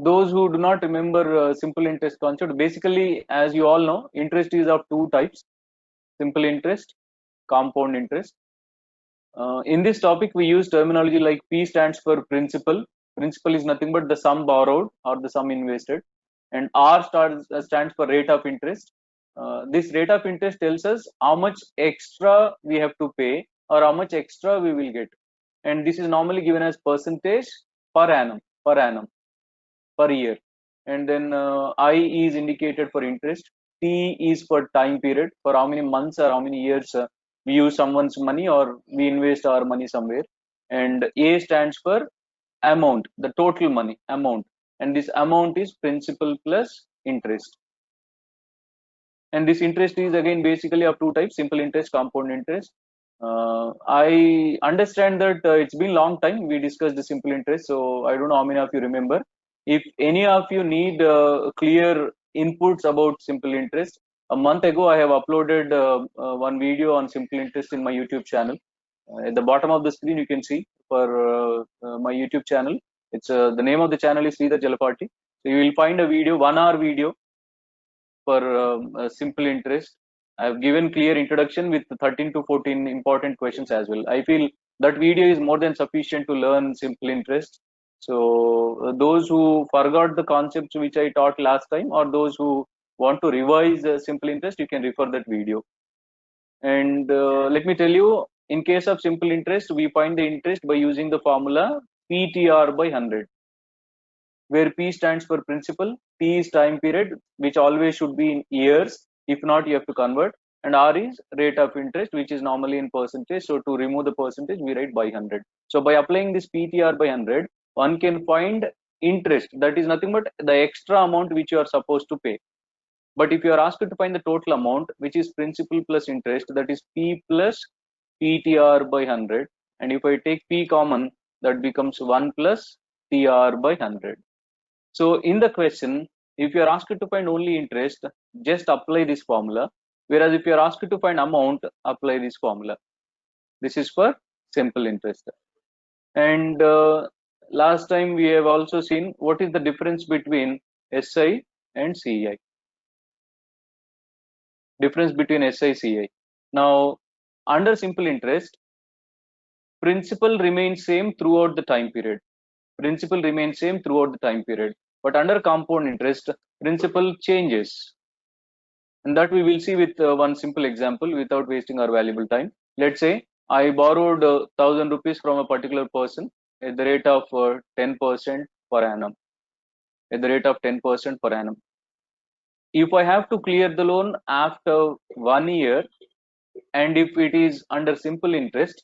those who do not remember simple interest concept, basically, as you all know, interest is of two types: simple interest, compound interest. In this topic, we use terminology like P stands for principal. Principal is nothing but the sum borrowed or the sum invested, and stands for rate of interest. This rate of interest tells us how much extra we have to pay or how much extra we will get, and this is normally given as percentage per annum, per year. And then I is indicated for interest, T is for time period, for how many months or how many years we use someone's money or we invest our money somewhere. And A stands for amount, the total money amount, and this amount is principal plus interest. And this interest is again basically of two types: simple interest, compound interest. I understand that it's been long time we discussed the simple interest, so I don't know how many of you remember. If any of you need clear inputs about simple interest, a month ago I have uploaded one video on simple interest in my YouTube channel. At the bottom of the screen you can see for my YouTube channel. It's the name of the channel is Sridhar Jalapati. So you will find a video, 1 hour video for simple interest. I have given clear introduction with 13 to 14 important questions as well. I feel that video is more than sufficient to learn simple interest. So those who forgot the concepts which I taught last time, or those who want to revise simple interest, you can refer that video. And let me tell you, in case of simple interest, we find the interest by using the formula PTR by 100, where P stands for principal, T is time period, which always should be in years. If not, you have to convert. And R is rate of interest, which is normally in percentage. So to remove the percentage, we write by 100. So by applying this PTR by 100, one can find interest. That is nothing but the extra amount which you are supposed to pay. But if you are asked to find the total amount, which is principal plus interest, that is P plus PTR by 100. And if I take P common, that becomes 1 plus TR by 100. So in the question, if you are asked to find only interest, just apply this formula. Whereas if you are asked to find amount, apply this formula. This is for simple interest. And last time we have also seen what is the difference between SI and CI. Difference between SI, CI. Now, under simple interest, principal remains same throughout the time period. Principal remains same throughout the time period. But under compound interest, principal changes. And that we will see with one simple example without wasting our valuable time. Let's say I borrowed 1,000 rupees from a particular person at the rate of 10% per annum. At the rate of 10% per annum. If I have to clear the loan after 1 year, and if it is under simple interest,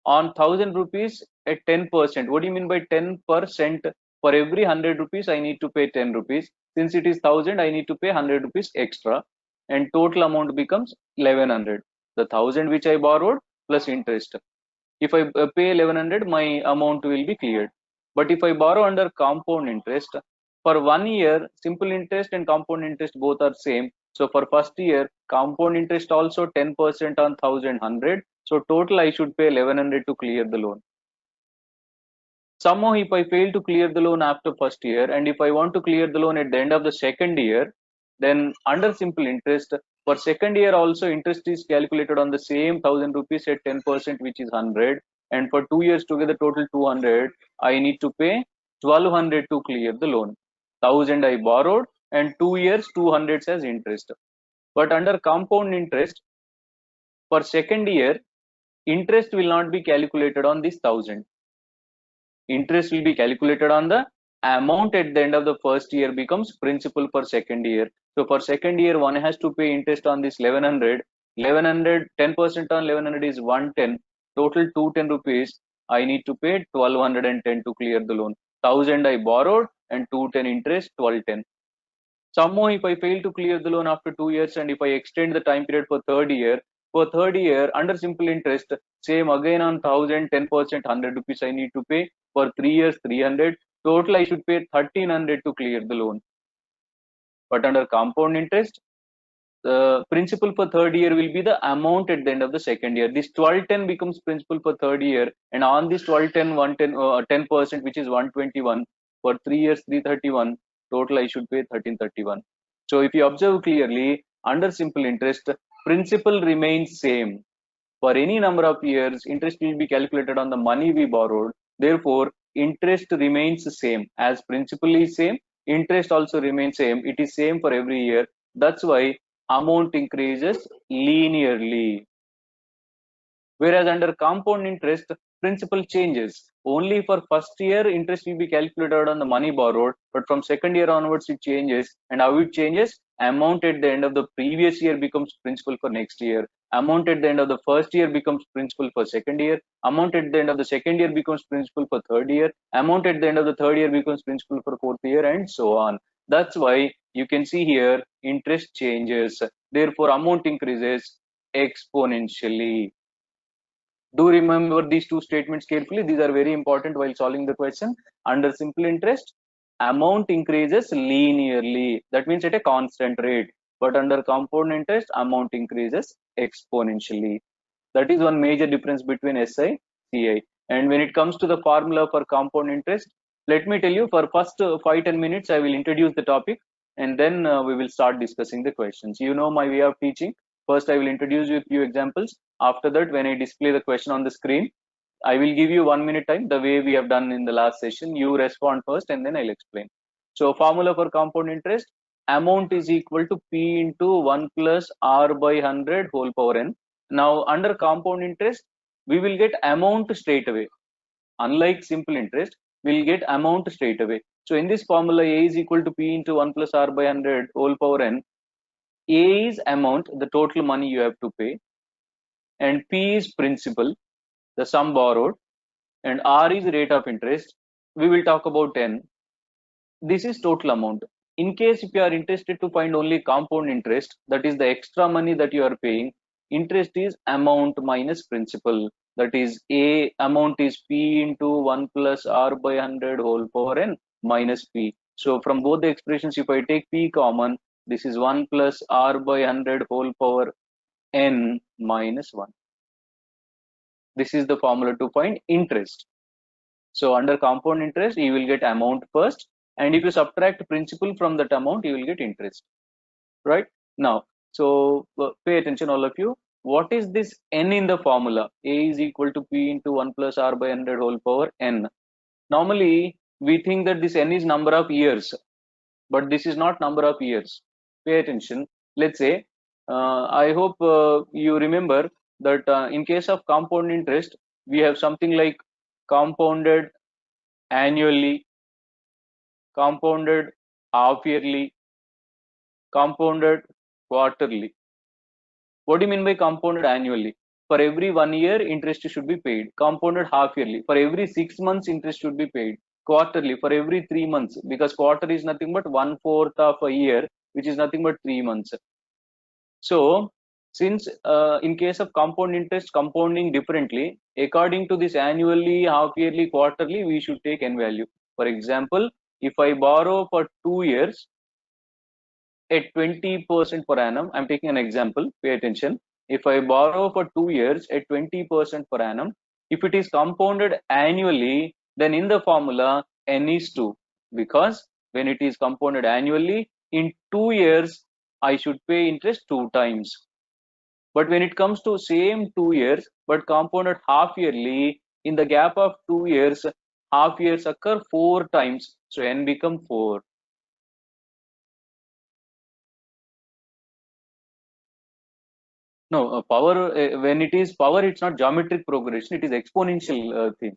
on 1,000 rupees at 10%, what do you mean by 10%? For every 100 rupees, I need to pay 10 rupees. Since it is 1,000, I need to pay 100 rupees extra, and total amount becomes 1,100. The 1,000 which I borrowed plus interest. If I pay 1,100, my amount will be cleared. But if I borrow under compound interest, for 1 year, simple interest and compound interest both are same. So for first year, compound interest also 10% on 1,100. So total I should pay 1,100 to clear the loan. Somehow if I fail to clear the loan after first year, and if I want to clear the loan at the end of the second year, then under simple interest, for second year also interest is calculated on the same 1,000 rupees at 10%, which is 100. And for 2 years together, total 200, I need to pay 1,200 to clear the loan. 1,000 I borrowed, and 2 years 200 as interest. But under compound interest, for second year, interest will not be calculated on this 1,000. Interest will be calculated on the amount at the end of the first year becomes principal for second year. So for second year, one has to pay interest on this 1,100. 1,100, 10% on 1,100 is 110. Total 210 rupees. I need to pay 1,210 to clear the loan. 1,000 I borrowed and 210 interest, 1,210. Somehow if I fail to clear the loan after 2 years, and if I extend the time period for third year, under simple interest, same again on 1,000, 10%, 100 rupees I need to pay. For 3 years, 300. Total I should pay 1,300 to clear the loan. But under compound interest, the principal for third year will be the amount at the end of the second year. This 1,210 becomes principal for third year, and on this 1,210, 10%, which is 121. For 3 years, 331. Total I should pay 1331. So if you observe clearly, under simple interest, principal remains same. For any number of years, interest will be calculated on the money we borrowed. Therefore, interest remains the same. As principal is same, interest also remains same. It is same for every year. That's why amount increases linearly. Whereas under compound interest, principal changes. Only for first year, interest will be calculated on the money borrowed, but from second year onwards, it changes. And how it changes? Amount at the end of the previous year becomes principal for next year. Amount at the end of the first year becomes principal for second year. Amount at the end of the second year becomes principal for third year. Amount at the end of the third year becomes principal for fourth year, and so on. That's why you can see here interest changes. Therefore, amount increases exponentially. Do remember these two statements carefully. These are very important while solving the question. Under simple interest, amount increases linearly. That means at a constant rate. But under compound interest, amount increases exponentially. That is one major difference between SI, CI. And when it comes to the formula for compound interest, let me tell you, for first 5-10 minutes, I will introduce the topic, and then we will start discussing the questions. You know my way of teaching. First, I will introduce you a few examples. After that, when I display the question on the screen, I will give you 1 minute time, the way we have done in the last session. You respond first, and then I'll explain. So formula for compound interest, amount is equal to P into 1 plus R by 100 whole power n. Now under compound interest, we will get amount straight away. Unlike simple interest, we'll get amount straight away. So in this formula, A is equal to P into 1 plus R by 100 whole power n. A is amount, the total money you have to pay, and P is principal, the sum borrowed, and R is rate of interest. We will talk about n. This is total amount. In case if you are interested to find only compound interest, that is the extra money that you are paying, interest is amount minus principal. That is A amount is P into 1 plus R by 100 whole power n minus P. So from both the expressions, if I take P common, this is 1 plus R by 100 whole power n minus 1. This is the formula to find interest. So under compound interest, you will get amount first, and if you subtract principal from that amount, you will get interest. Right? Now, so pay attention, all of you. What is this n in the formula? A is equal to P into 1 plus R by 100 whole power n. Normally, we think that this n is number of years, but this is not number of years. Pay attention. Let's say, I hope you remember that in case of compound interest, we have something like compounded annually, compounded half yearly, compounded quarterly. What do you mean by compounded annually? For every 1 year, interest should be paid. Compounded half yearly. For every 6 months, interest should be paid. Quarterly, for every 3 months, because quarter is nothing but 1/4 of a year, which is nothing but 3 months. So, since in case of compound interest compounding differently, according to this annually, half yearly, quarterly, we should take n value. For example, if I borrow for 2 years at 20% per annum, I'm taking an example, pay attention. If I borrow for 2 years at 20% per annum, if it is compounded annually, then in the formula, n is 2. Because when it is compounded annually, in 2 years, I should pay interest 2 times. But when it comes to same 2 years, but compounded half yearly, in the gap of 2 years, half years occur 4 times. So n become 4. No, power, when it is power, it's not geometric progression, it is exponential thing,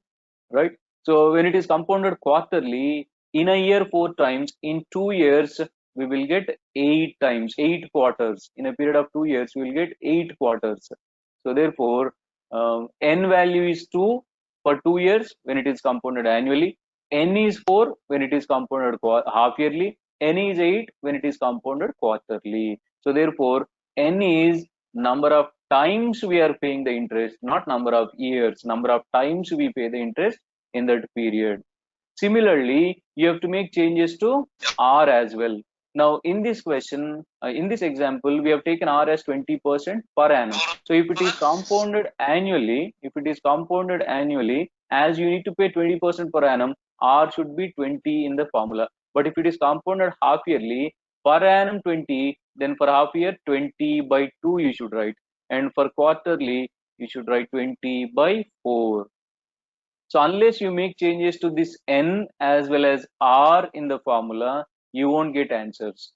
right? So when it is compounded quarterly, in a year 4 times, in 2 years, we will get 8 times, 8 quarters. In a period of 2 years, we will get 8 quarters. So therefore, n value is 2 for 2 years when it is compounded annually, n is 4 when it is compounded half yearly, n is 8 when it is compounded quarterly. So therefore, n is number of times we are paying the interest, not number of years, number of times we pay the interest in that period. Similarly, you have to make changes to R as well. Now, in this question, in this example, we have taken R as 20% per annum. So if it is compounded annually, as you need to pay 20% per annum, R should be 20 in the formula. But if it is compounded half yearly, per annum 20, then for half year 20 by 2 you should write. And for quarterly, you should write 20 by 4. So unless you make changes to this N as well as R in the formula, you won't get answers.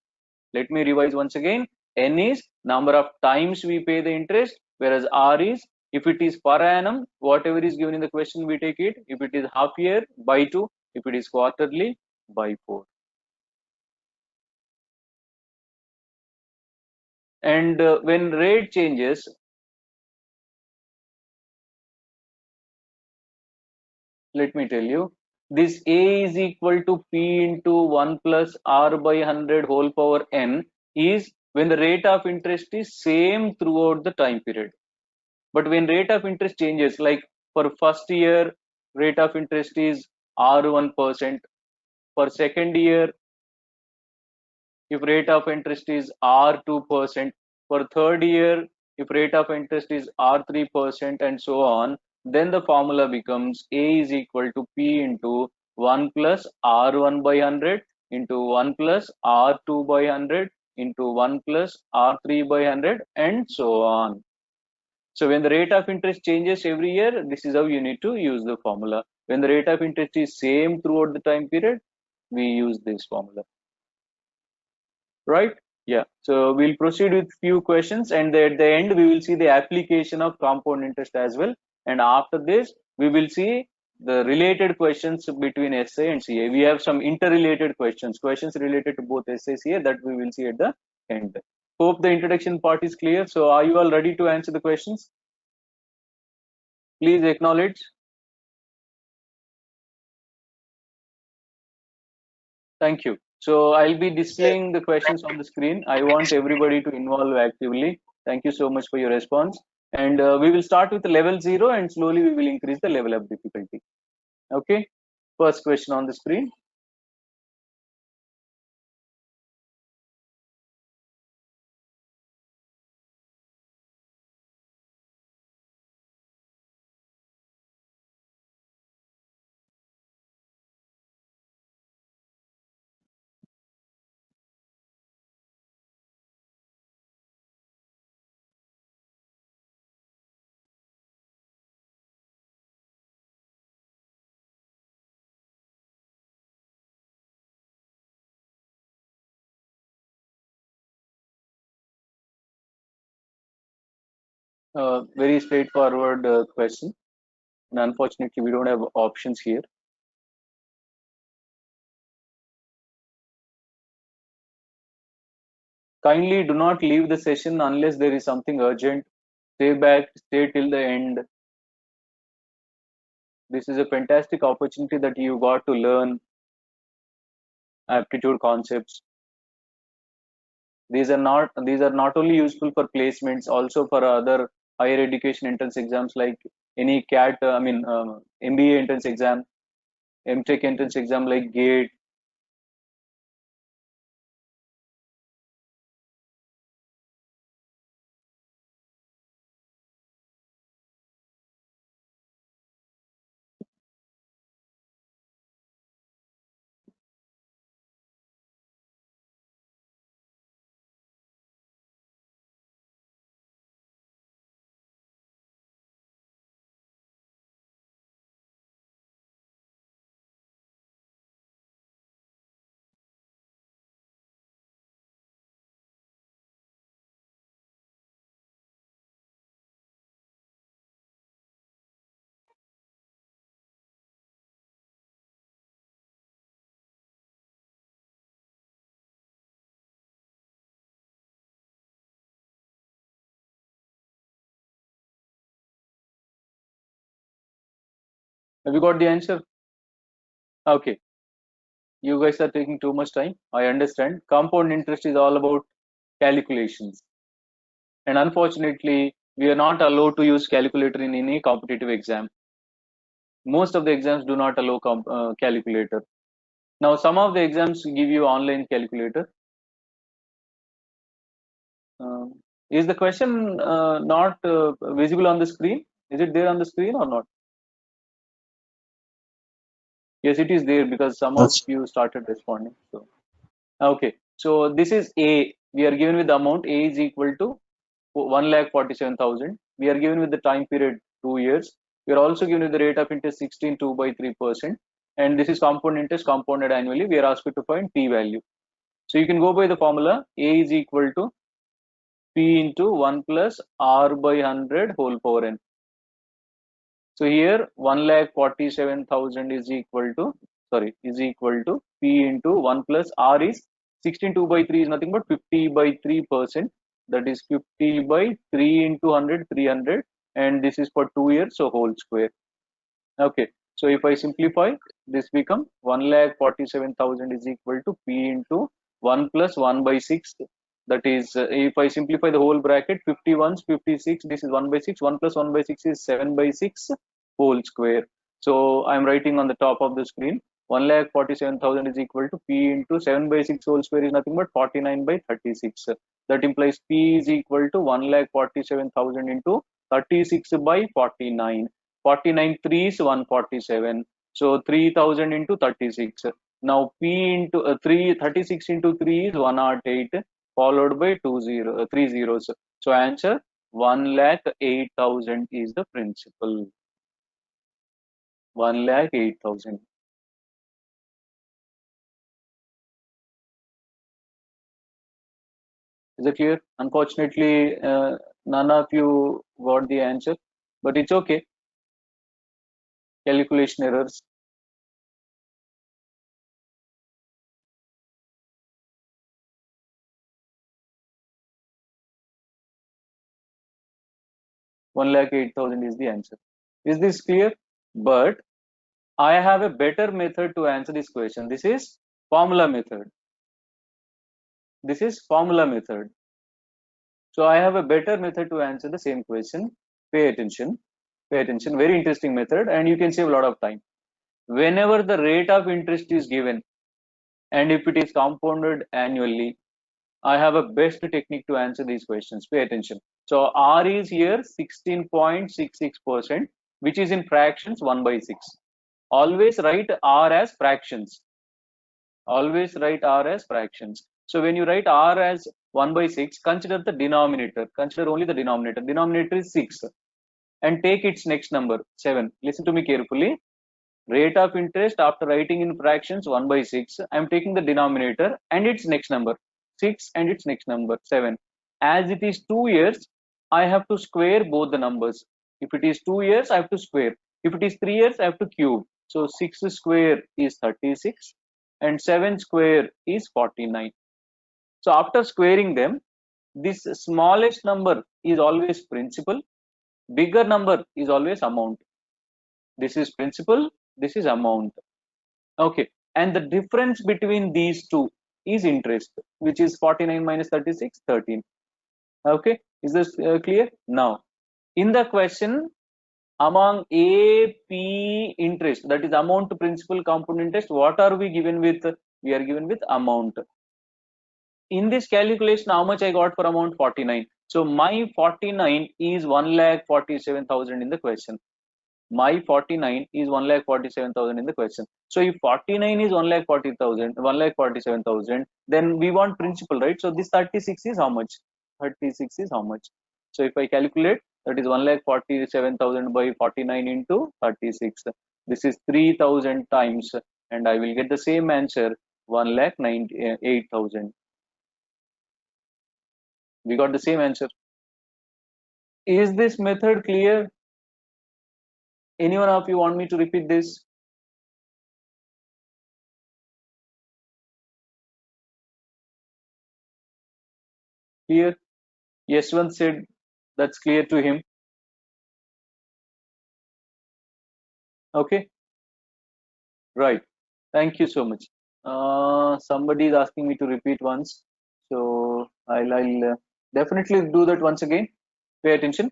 Let me revise once again. N is number of times we pay the interest, whereas R is, if it is per annum, whatever is given in the question, we take it. If it is half year, by 2. If it is quarterly, by 4. And when rate changes, let me tell you, this A is equal to P into 1 plus R by 100 whole power N is when the rate of interest is same throughout the time period. But when rate of interest changes, like for first year, rate of interest is R1%. For second year, if rate of interest is R2%. For third year, if rate of interest is R3% and so on, then the formula becomes A is equal to P into 1 plus R1 by 100 into 1 plus R2 by 100 into 1 plus R3 by 100 and so on. So when the rate of interest changes every year, this is how you need to use the formula. When the rate of interest is same throughout the time period, we use this formula. Right? Yeah. So we'll proceed with few questions, and at the end we will see the application of compound interest as well. And after this, we will see the related questions between SA and CA. We have some interrelated questions related to both SA and CA that we will see at the end. Hope the introduction part is clear. So are you all ready to answer the questions? Please acknowledge. Thank you. So I'll be displaying the questions on the screen. I want everybody to involve actively. Thank you so much for your response. And we will start with level 0 and slowly we will increase the level of difficulty. Okay. First question on the screen. Very straightforward question. And unfortunately, we don't have options here. Kindly do not leave the session unless there is something urgent. Stay back, stay till the end. This is a fantastic opportunity that you got to learn aptitude concepts. These are not only useful for placements, also for other higher education entrance exams like any CAT, MBA entrance exam, MTech entrance exam like GATE. Have you got the answer? Okay. You guys are taking too much time. I understand. Compound interest is all about calculations. And unfortunately, we are not allowed to use calculator in any competitive exam. Most of the exams do not allow calculator. Now, some of the exams give you online calculator. Is the question not visible on the screen? Is it there on the screen or not? Yes, it is there because some of you started responding. So okay, so this is A. We are given with the amount A is equal to 1,47,000. We are given with the time period 2 years. We are also given with the rate of interest 16 by 3%, and this is compound interest compounded annually. We are asked to find P value. So you can go by the formula A is equal to P into 1 plus R by 100 whole power n. So here 1,47,000 is equal to P into 1 plus R is 16 by 3 is nothing but 50 by 3%. That is 50 by 3 into 100, 300, and this is for 2 years, so whole square. Okay, so if I simplify, this become 1,47,000 is equal to P into 1 plus 1 by 6. That is, if I simplify the whole bracket, 51's 56, this is 1 by 6, 1 plus 1 by 6 is 7 by 6 whole square. So I'm writing on the top of the screen, 1,47,000 is equal to P into 7 by 6 whole square is nothing but 49 by 36. That implies P is equal to 1,47,000 into 36 by 49. 49 3 is 147. So 3000 into 36. Now P into 36 into 3 is 108, followed by 3 zeros. So answer 1,08,000 is the principal. 1,08,000. Is it clear? Unfortunately, none of you got the answer, but it's okay. Calculation errors. One lakh 8,000 is the answer. Is this clear? But I have a better method to answer this question. This is formula method. This is formula method. So I have a better method to answer the same question. Pay attention. Pay attention. Very interesting method, and you can save a lot of time. Whenever the rate of interest is given, and if it is compounded annually, I have a best technique to answer these questions. Pay attention. So R is here 16.66%, which is in fractions 1 by 6. Always write R as fractions. Always write R as fractions. So when you write R as 1 by 6, consider the denominator. Consider only the denominator. Denominator is 6. And take its next number, 7. Listen to me carefully. Rate of interest after writing in fractions 1 by 6. I am taking the denominator and its next number, 6, and its next number, 7. As it is 2 years, I have to square both the numbers. If it is 2 years, I have to square. If it is 3 years, I have to cube. So 6 square is 36 and 7 square is 49. So after squaring them, this smallest number is always principal, bigger number is always amount. This is principal, this is amount. Okay, and the difference between these two is interest, which is 49 minus 36, 13. Okay, is this clear? Now, in the question, among A, P interest, that is amount to principal compound interest, what are we given with? We are given with amount. In this calculation, how much I got for amount? 49. So my 49 is 1,47,000 in the question. My 49 is 1,47,000 in the question. So if 49 is 1,40,000, 1,47,000, then we want principal, right? So this 36 is how much? 36 is how much? So if I calculate, that is 1,47,000 by 49 into 36. This is 3,000 times, and I will get the same answer, 1,98,000. We got the same answer. Is this method clear? Any one of you want me to repeat this? Clear? Yeshwant said that's clear to him. Okay, right. Thank you so much. Somebody is asking me to repeat once, so I'll definitely do that once again. Pay attention.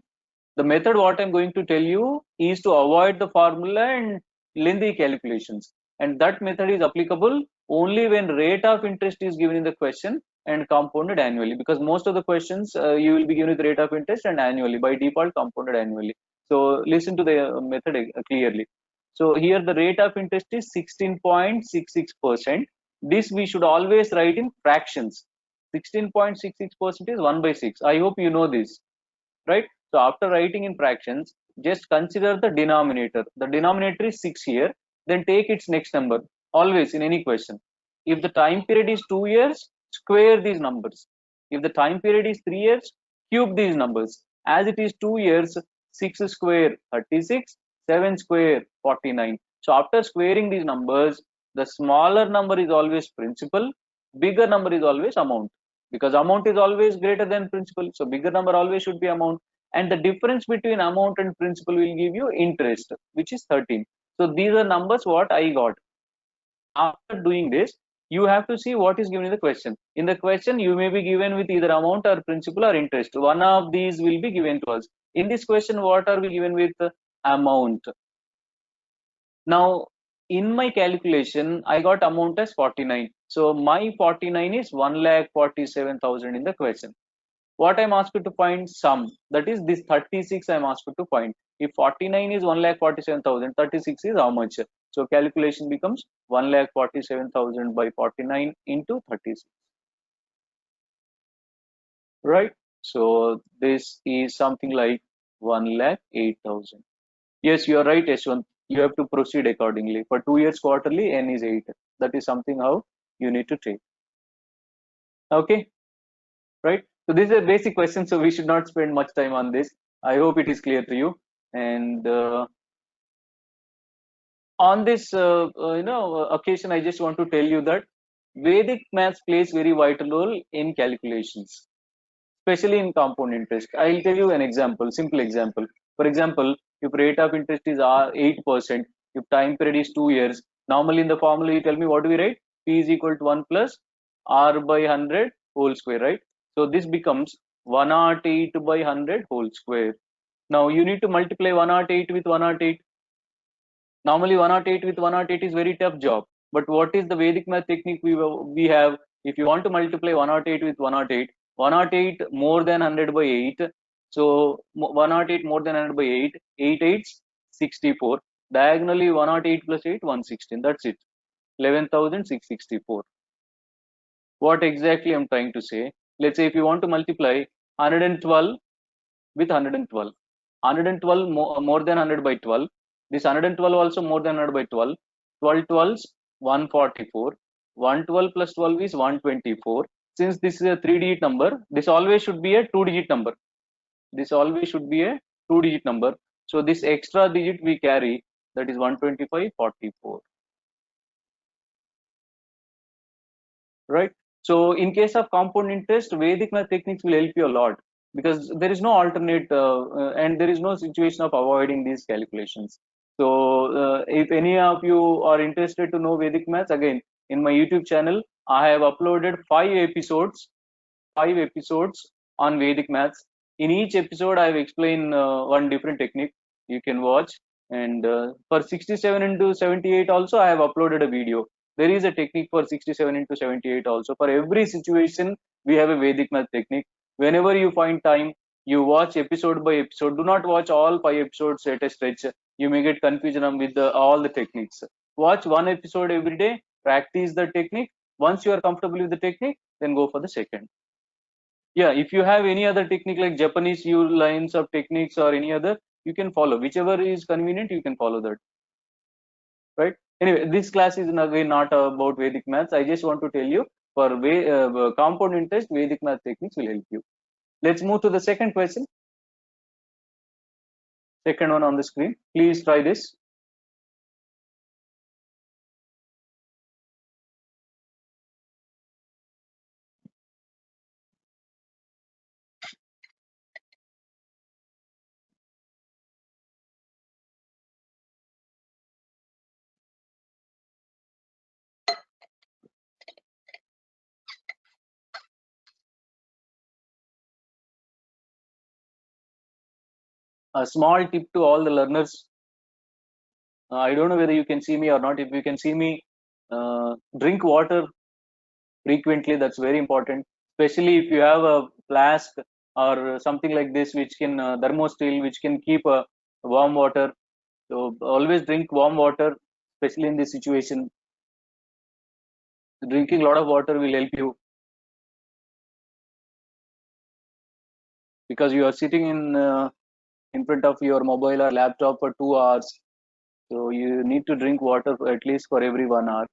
The method what I'm going to tell you is to avoid the formula and lengthy calculations, and that method is applicable only when rate of interest is given in the question and compounded annually, because most of the questions you will be given with rate of interest and annually, by default compounded annually. So listen to the method clearly. So here the rate of interest is 16.66%. This we should always write in fractions. 16.66% is 1 by 6. I hope you know this, right? So after writing in fractions, just consider the denominator. The denominator is 6 here. Then take its next number. Always in any question. If the time period is 2 years, square these numbers. If the time period is 3 years, cube these numbers. As it is 2 years, 6 square 36, 7 square 49. So after squaring these numbers, the smaller number is always principal, bigger number is always amount, because amount is always greater than principal. So bigger number always should be amount, and the difference between amount and principal will give you interest, which is 13. So these are numbers what I got. After doing this, you have to see what is given in the question. In the question, you may be given with either amount or principal or interest. One of these will be given to us. In this question, what are we given with? Amount. Now, in my calculation, I got amount as 49. So my 49 is 1,47,000 in the question. What I'm asked to find? Sum. That is this 36 I'm asked to find. If 49 is 1,47,000, 36 is how much? So calculation becomes 1,47,000 by 49 into 36. Right? So this is something like 1,08,000. Yes, you are right, Yashwant. You have to proceed accordingly. For 2 years quarterly, n is 8. That is something how you need to take. Okay, right? So this is a basic question, so we should not spend much time on this. I hope it is clear to you. And on this, occasion, I just want to tell you that Vedic maths plays very vital role in calculations, especially in compound interest. I'll tell you an example, simple example. For example, if rate of interest is 8%, if time period is 2 years, normally in the formula you tell me what do we write? P is equal to 1 plus R by 100 whole square, right? So this becomes 108 by 100 whole square. Now you need to multiply 108 with 108. Normally 108 with 108 is very tough job. But what is the Vedic math technique we have? If you want to multiply 108 with 108, 108 more than 100 by 8. So 108 more than 100 by 8, 8 8s 64. Diagonally 108 plus 8, 116. That's it. 11,664. What exactly I'm trying to say? Let's say if you want to multiply 112 with 112. 112 more than 100 by 12. This 112 also more than 100 by 12. 12 12s 144. 112 plus 12 is 124. Since this is a 3-digit number, this always should be a 2-digit number. This always should be a 2-digit number. So this extra digit we carry, that is 125, 44. Right? So in case of compound interest, Vedic math techniques will help you a lot, because there is no alternate and there is no situation of avoiding these calculations. So if any of you are interested to know Vedic maths, again, in my YouTube channel, I have uploaded 5 episodes on Vedic maths. In each episode, I have explained one different technique you can watch. And for 67 into 78 also, I have uploaded a video. There is a technique for 67 into 78 also. For every situation, we have a Vedic math technique. Whenever you find time, you watch episode by episode. Do not watch all 5 episodes at a stretch. You may get confusion with all the techniques. Watch one episode every day, practice the technique. Once you are comfortable with the technique, then go for the second. Yeah, if you have any other technique like Japanese lines of techniques or any other, you can follow. Whichever is convenient, you can follow that. Right? Anyway, this class is again not about Vedic maths. I just want to tell you, for compound interest, Vedic math techniques will help you. Let's move to the second question. Second one on the screen. Please try this. A small tip to all the learners. I don't know whether you can see me or not. If you can see me, drink water frequently. That's very important, especially if you have a flask or something like this, which can thermostyle, which can keep warm water. So always drink warm water, especially in this situation. Drinking a lot of water will help you, because you are sitting in front of your mobile or laptop for 2 hours. So you need to drink water at least for every 1 hour.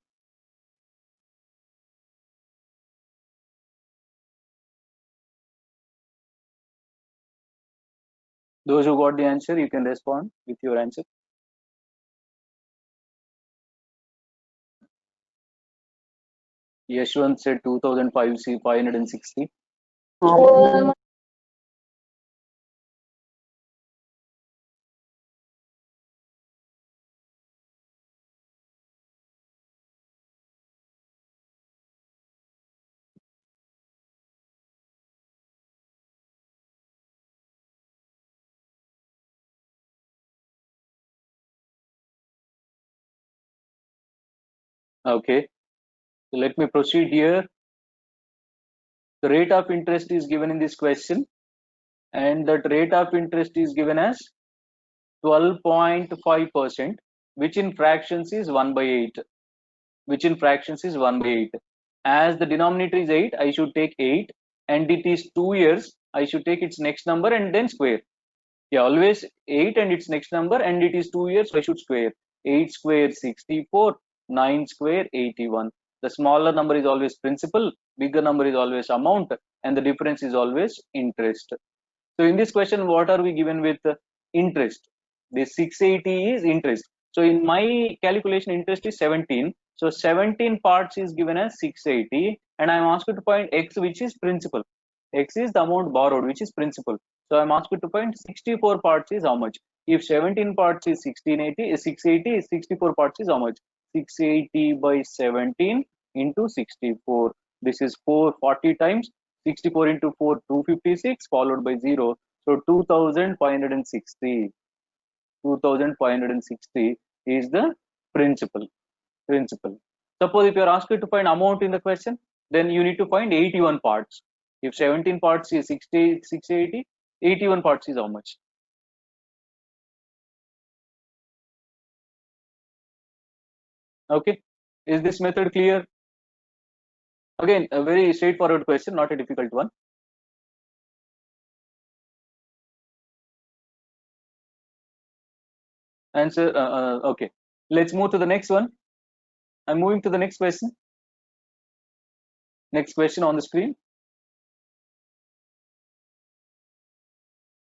Those who got the answer, you can respond with your answer. Yashwant said 2005 C 560. Okay, so let me proceed here. The rate of interest is given in this question, and that rate of interest is given as 12.5%, which in fractions is 1 by 8. Which in fractions is 1 by 8. As the denominator is 8, I should take 8, and it is 2 years. I should take its next number and then square. Yeah, always 8 and its next number, and it is 2 years, so I should square. 8 square 64, 9 square 81. The smaller number is always principal, bigger number is always amount, and the difference is always interest. So in this question, what are we given with? Interest. This 680 is interest. So in my calculation, interest is 17. So 17 parts is given as 680, and I am asked to find x, which is principal. X is the amount borrowed, which is principal. So I'm asked to find 64 parts is how much. If 17 parts is 1680, 680 is 64 parts is how much? 680 by 17 into 64. This is 440 times 64 into 4, 256, followed by 0. So 2560. 2560 is the principal. Principal. Suppose if you are asked to find amount in the question, then you need to find 81 parts. If 17 parts is 60, 680, 81 parts is how much? Okay. Is this method clear? Again, a very straightforward question, not a difficult one. Answer. Okay. Let's move to the next one. I'm moving to the next question. Next question on the screen.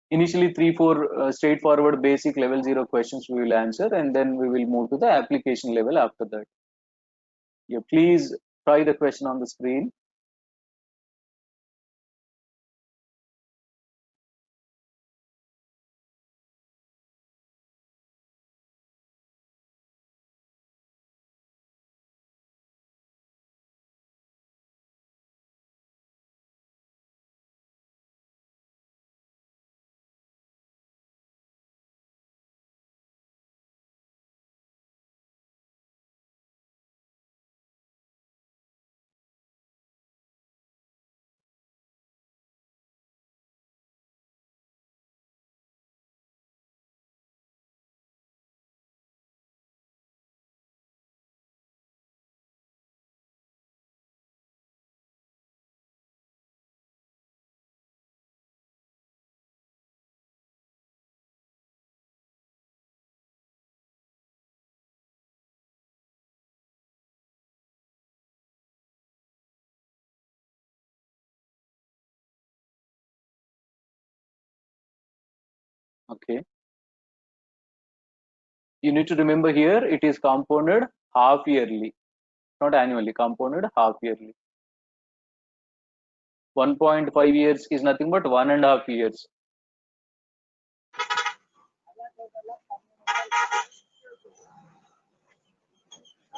Initially 3-4 straightforward basic level 0 questions we will answer, and then we will move to the application level after that. Yeah, please try the question on the screen. Okay. You need to remember here it is compounded half yearly, not annually, compounded half yearly. 1.5 years is nothing but 1.5 years. Okay.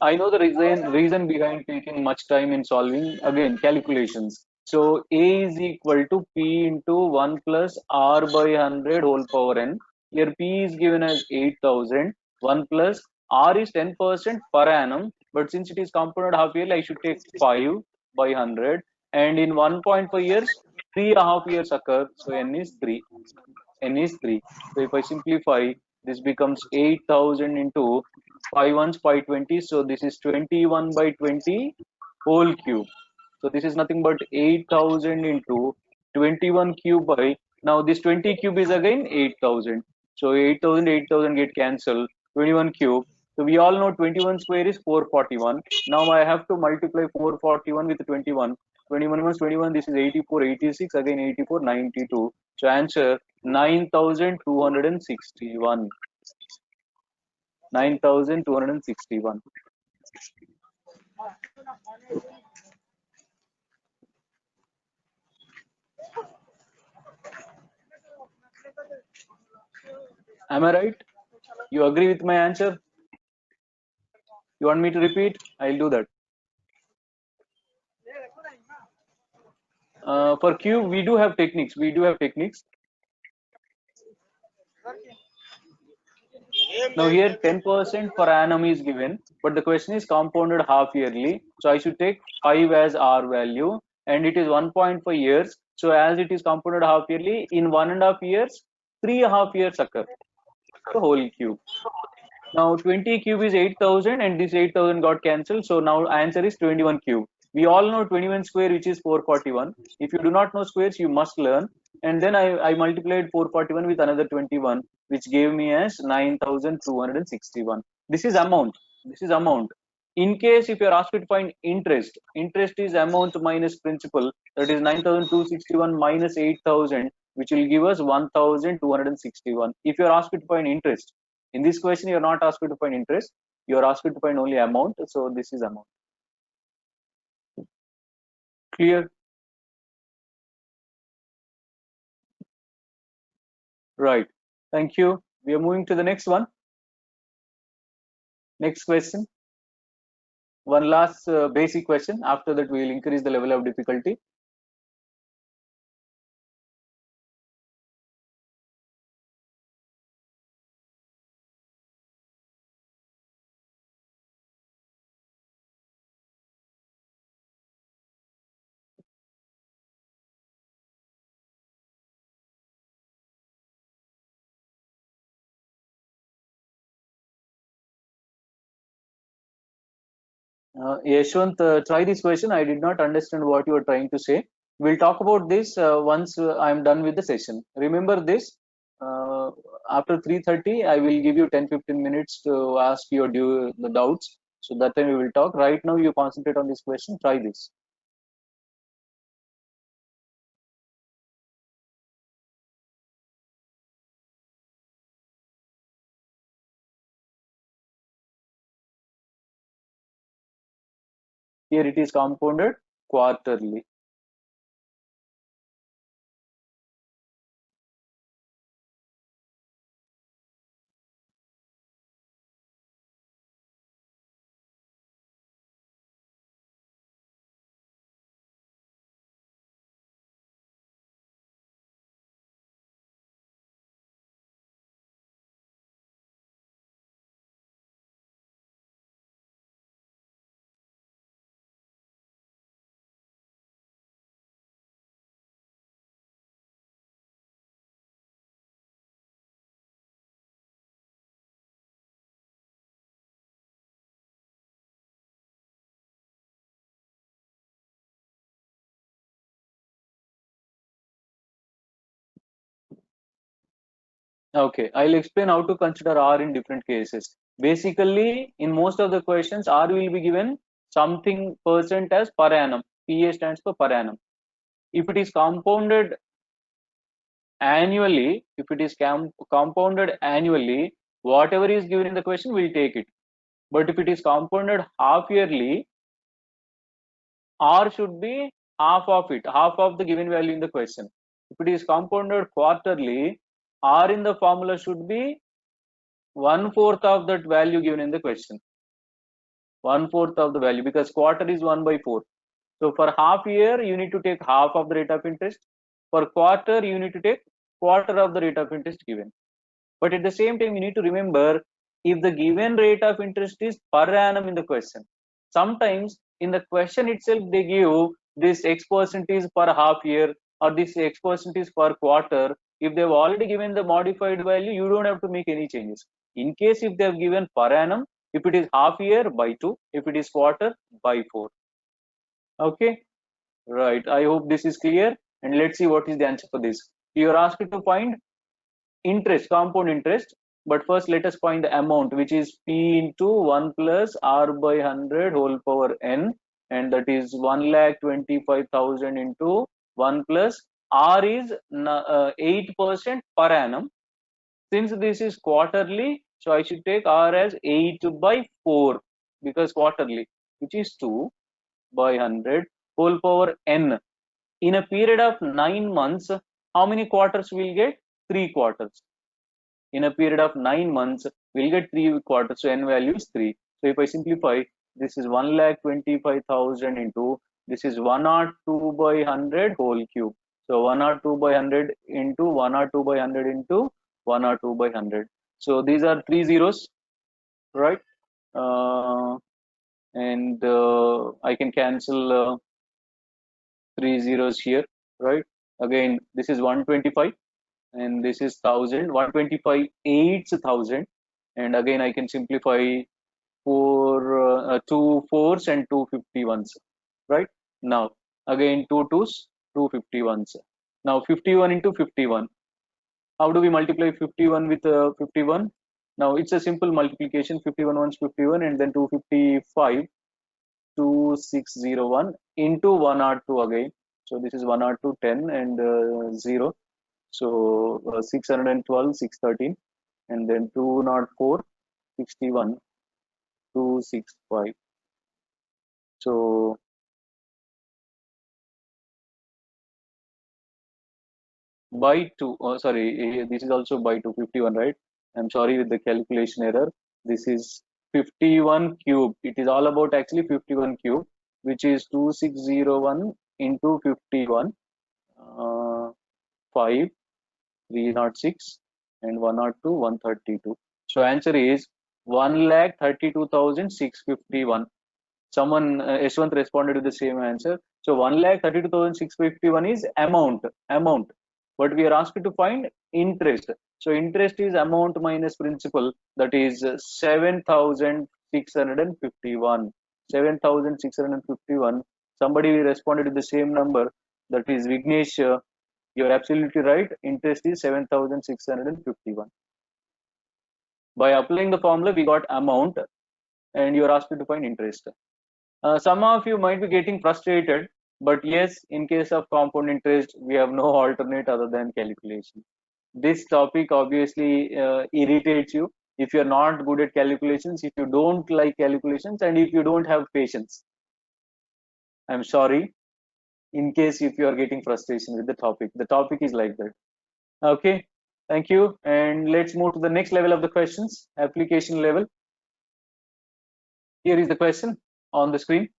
I know the reason behind taking much time in solving, again, calculations. So A is equal to P into 1 plus R by 100 whole power n. Here P is given as 8000. 1 plus R is 10% per annum, but since it is compounded half yearly, I should take 5 by 100. And in 1.5 years, 3.5 years occur. So N is 3. N is 3. So if I simplify, this becomes 8,000 into 5 ones 520. So this is 21 by 20 whole cube. So this is nothing but 8,000 into 21 cube by, now this 20 cube is again 8,000. So 8,000, 8,000 get cancelled, 21 cube. So we all know 21 square is 441. Now I have to multiply 441 with 21. 21 minus 21, this is 84, 86, again 84, 92. So answer 9,261. 9,261. Am I right? You agree with my answer? You want me to repeat? I'll do that. For cube, we do have techniques. Now here 10% per annum is given, but the question is compounded half yearly. So I should take 5 as R value, and it is 1.5 years. So as it is compounded half yearly, in 1.5 years, 3.5 years occur. The whole cube. Now 20 cube is 8,000, and this 8,000 got cancelled. So now answer is 21 cube. We all know 21 square, which is 441. If you do not know squares, you must learn. And then I multiplied 441 with another 21, which gave me as 9,261. This is amount. In case if you are asked to find interest, interest is amount minus principal. That is 9,261 minus 8,000, which will give us 1,261. If you are asked to find interest, in this question, you are not asked to find interest. You are asked to find only amount. So this is amount. Clear? Right. Thank you. We are moving to the next one. Next question. One last basic question. After that, we will increase the level of difficulty. Yashwant, try this question. I did not understand what you are trying to say. We'll talk about this once I'm done with the session. Remember this. Uh, After 3:30, I will give you 10-15 minutes to ask your the doubts. So that time we will talk. Right now, you concentrate on this question. Try this. Here it is compounded quarterly. Okay, I'll explain how to consider R in different cases. Basically, in most of the questions, R will be given something percent as per annum. PA stands for per annum. If it is compounded annually, whatever is given in the question, we'll take it. But if it is compounded half yearly, R should be half of it, half of the given value in the question. If it is compounded quarterly, R in the formula should be 1/4 of that value given in the question. 1/4 of the value, because quarter is 1/4. So for half year, you need to take half of the rate of interest. For quarter, you need to take quarter of the rate of interest given. But at the same time, you need to remember, if the given rate of interest is per annum in the question. Sometimes in the question itself they give this X percentage per half year or this X percentage per quarter. If they've already given the modified value, you don't have to make any changes. In case if they've given per annum, if it is half year, by 2, if it is quarter, by 4. Okay, right. I hope this is clear, and let's see what is the answer for this. You are asked to find interest, compound interest, but first let us find the amount, which is P into 1 plus R by 100 whole power n, and that is 1,25,000 into 1 plus R is 8% per annum. Since this is quarterly, so I should take R as 8 by 4 because quarterly, which is 2 by 100 whole power n. In a period of 9 months, how many quarters we'll get? 3 quarters. In a period of 9 months, we'll get 3 quarters, so n value is 3. So if I simplify, this is 1,25,000 into, this is 102 by 100 whole cube. So 102 by 100 into 102 by 100 into 102 by 100. So these are 3 zeros, right? And I can cancel 3 zeros here, right? Again, this is 125 and this is 1000. 125 8,000, and again I can simplify 2 fours and 251s, right? Now again 2 twos, 251s. Now 51 into 51. How do we multiply 51 with 51? Now it's a simple multiplication. 51 ones 51, and then 255 2601 into 102 again. So this is 102 10 and 0. So 612 613, and then 204 61 265. So by 2, sorry, this is also by 251, right? I'm sorry with the calculation error. This is 51 cube. It is all about actually 51 cube, which is 2601 into 51, 5 306 and 102 132. So answer is 1,32,651. Someone Yashwant responded with the same answer. So 1,32,651 is amount, but we are asked to find interest. So interest is amount minus principal, that is 7,651. 7,651. Somebody responded with the same number, that is Vignesh. You're absolutely right. Interest is 7,651. By applying the formula, we got amount, and you're asked to find interest. Some of you might be getting frustrated, but yes, in case of compound interest, we have no alternate other than calculation. This topic obviously irritates you if you're not good at calculations, if you don't like calculations, and if you don't have patience. I'm sorry. In case if you are getting frustration with the topic is like that. Okay, thank you, and let's move to the next level of the questions, application level. Here is the question on the screen.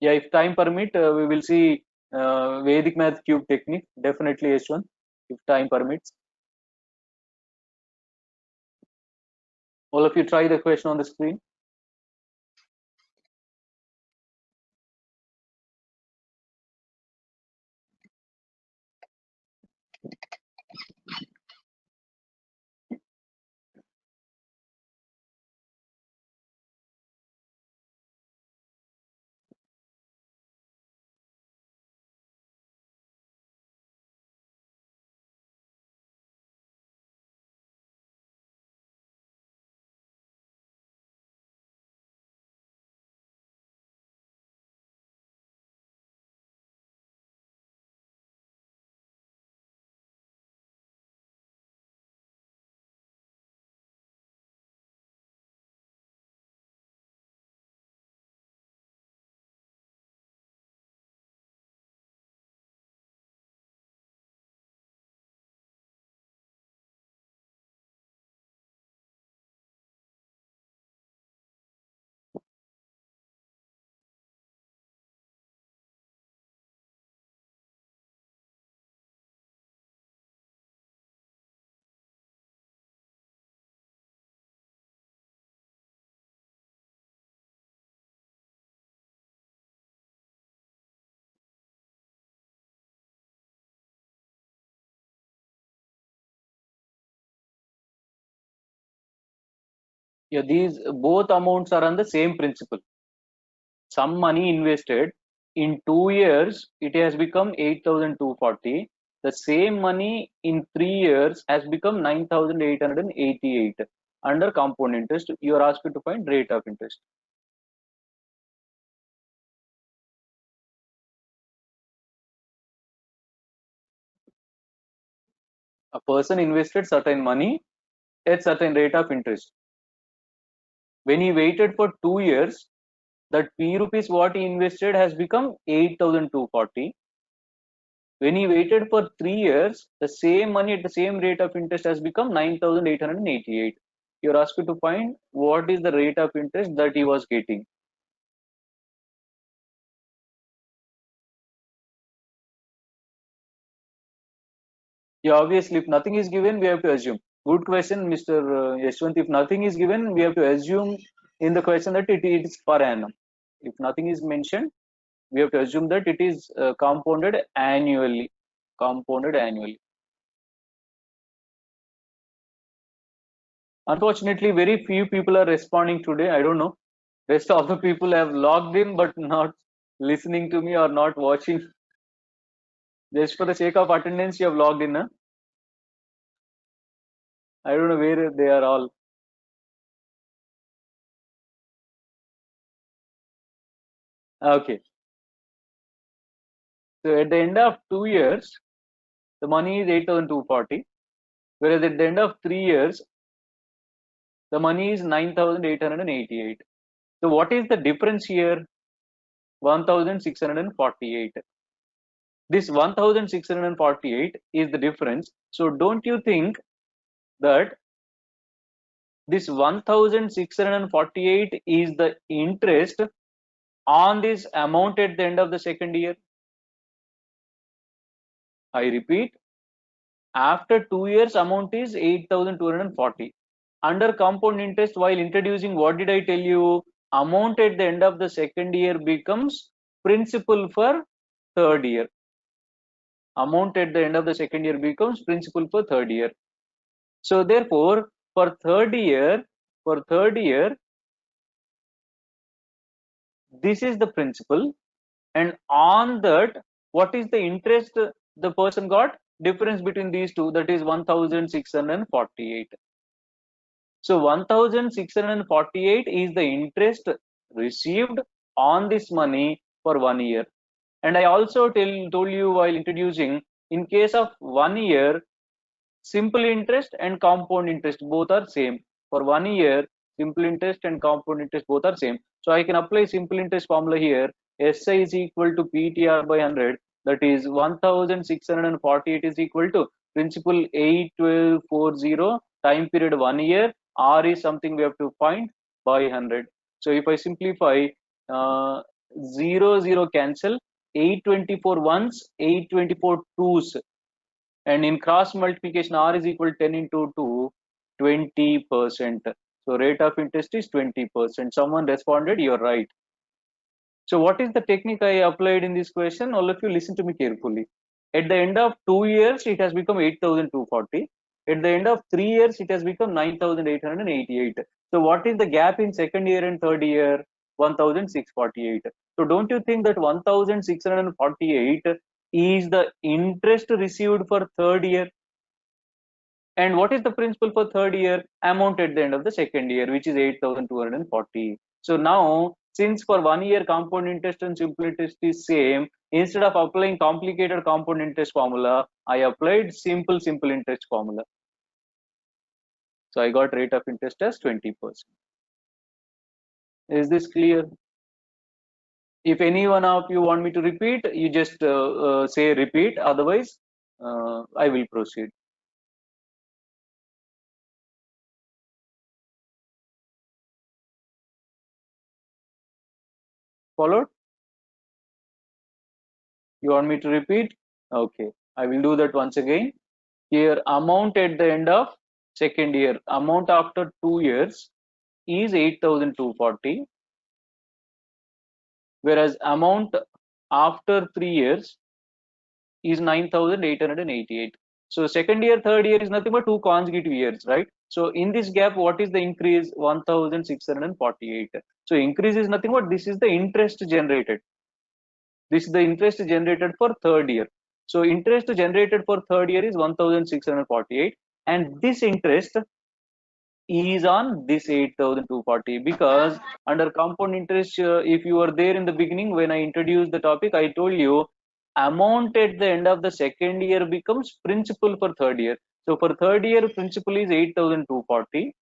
Yeah, if time permit, we will see Vedic math cube technique, definitely H1, if time permits. All of you try the question on the screen. Yeah, these both amounts are on the same principle. Some money invested in 2 years, it has become 8,240. The same money in 3 years has become 9,888 under compound interest. You are asked to find rate of interest. A person invested certain money at certain rate of interest. When he waited for 2 years, that P rupees what he invested has become 8,240. When he waited for 3 years, the same money at the same rate of interest has become 9,888. You're asked to find what is the rate of interest that he was getting. Yeah, obviously, if nothing is given, we have to assume. Good question, Mr. Yashwant. If nothing is given, we have to assume in the question that it is per annum. If nothing is mentioned, we have to assume that it is compounded annually. Compounded annually. Unfortunately, very few people are responding today. I don't know. Rest of the people have logged in but not listening to me or not watching. Just for the sake of attendance, you have logged in. Huh? I don't know where they are all. Okay. So at the end of 2 years, the money is 8,240. Whereas at the end of 3 years, the money is 9,888. So what is the difference here? 1,648. This 1,648 is the difference. So don't you think that this 1,648 is the interest on this amount at the end of the second year? I repeat, after 2 years, amount is 8,240. Under compound interest, while introducing, what did I tell you? Amount at the end of the second year becomes principal for third year. Amount at the end of the second year becomes principal for third year. So therefore, for third year, this is the principal, and on that, what is the interest the person got? Difference between these two, that is 1,648. So 1,648 is the interest received on this money for 1 year. And I also told you while introducing, in case of 1 year, simple interest and compound interest both are same. For 1 year, simple interest and compound interest both are same. So I can apply simple interest formula here. SI is equal to PTR by 100. That is 1,648 is equal to principal 8,1240, time period 1 year. R is something we have to find by 100. So if I simplify, 0 0 cancel, 824 ones, 824 twos, and in cross multiplication, R is equal to 10 into 2, 20%. So rate of interest is 20%. Someone responded, you're right. So what is the technique I applied in this question? All of you listen to me carefully. At the end of 2 years, it has become 8,240. At the end of 3 years, it has become 9,888. So what is the gap in second year and third year? 1,648. So don't you think that 1,648 is the interest received for third year? And what is the principal for third year? Amount at the end of the second year, which is 8,240. So now, since for 1 year compound interest and simple interest is same, instead of applying complicated compound interest formula, I applied simple interest formula. So I got rate of interest as 20%. Is this clear? If any one of you want me to repeat, you just say repeat. Otherwise, I will proceed. Followed? You want me to repeat? Okay, I will do that once again. Here, amount at the end of second year, amount after 2 years is 8,240, whereas amount after 3 years is 9,888. So second year, third year is nothing but two consecutive years, right? So in this gap, what is the increase? 1648. So increase is nothing but this is the interest generated. This is the interest generated for third year. So interest generated for third year is 1648, and this interest is on this 8240, because under compound interest, if you were there in the beginning when I introduced the topic, I told you amount at the end of the second year becomes principal for third year. So for third year, principal is 8240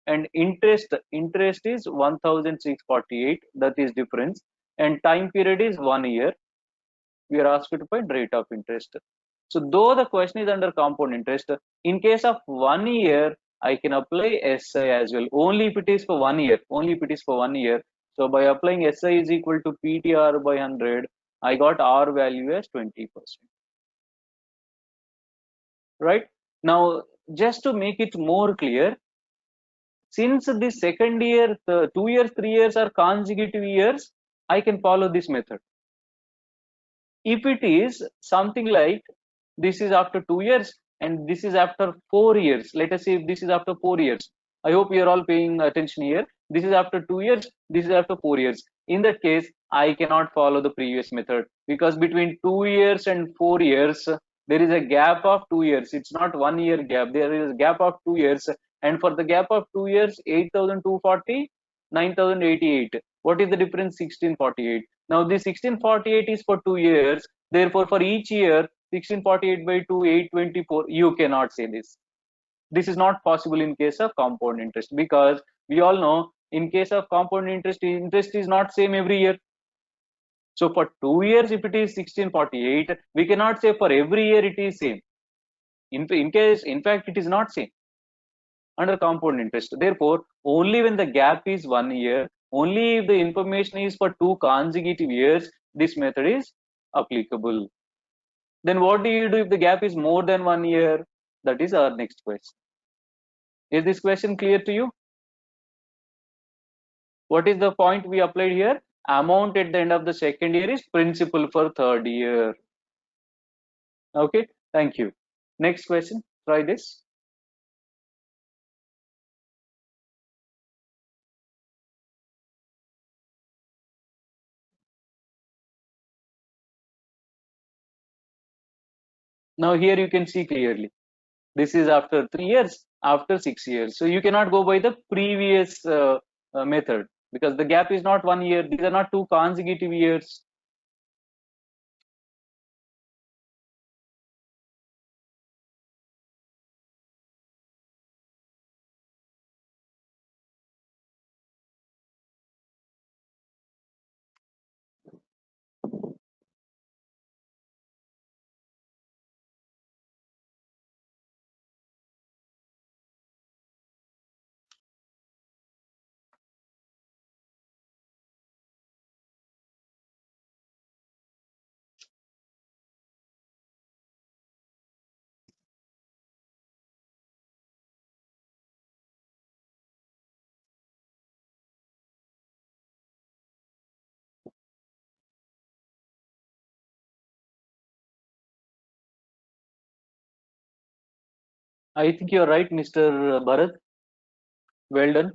and interest is 1648. That is difference, and time period is 1 year. We are asked to find rate of interest. So though the question is under compound interest, in case of 1 year, I can apply SI as well. Only if it is for 1 year. Only if it is for 1 year. So by applying SI is equal to PTR by 100, I got R value as 20%. Right? Now, just to make it more clear, since the second year, the 2 years, 3 years are consecutive years, I can follow this method. If it is something like this is after 2 years and this is after 4 years, let us say if this is after 4 years, I hope you are all paying attention here. This is after 2 years, this is after 4 years. In that case, I cannot follow the previous method, because between 2 years and 4 years, there is a gap of 2 years. It's not 1 year gap. There is a gap of 2 years. And for the gap of 2 years, 8240, 9088. What is the difference? 1648. Now this 1648 is for 2 years. Therefore, for each year, 1648 by 2, 824. You cannot say this. This is not possible in case of compound interest, because we all know in case of compound interest is not same every year. So for 2 years, if it is 1648, we cannot say for every year it is same. In fact, it is not same under compound interest. Therefore, only when the gap is 1 year, only if the information is for 2 consecutive years, this method is applicable. Then what do you do if the gap is more than 1 year? That is our next question. Is this question clear to you? What is the point we applied here? Amount at the end of the second year is principal for third year. Okay, thank you. Next question, try this. Now here you can see clearly. This is after 3 years, after 6 years. So you cannot go by the previous method, because the gap is not 1 year. These are not 2 consecutive years. I think you're right, Mr. Bharat. Well done.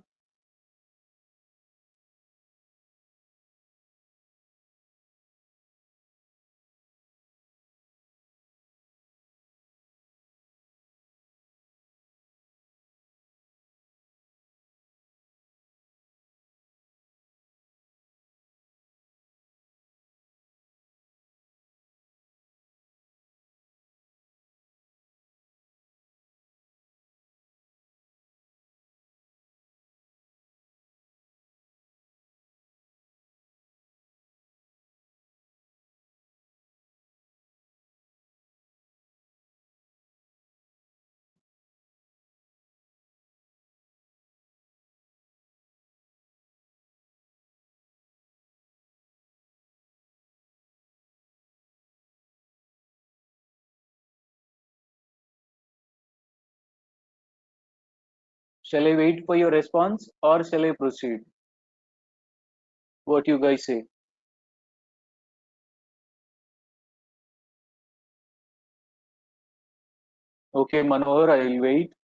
Shall I wait for your response or shall I proceed? What you guys say? Okay, Manohar, I will wait.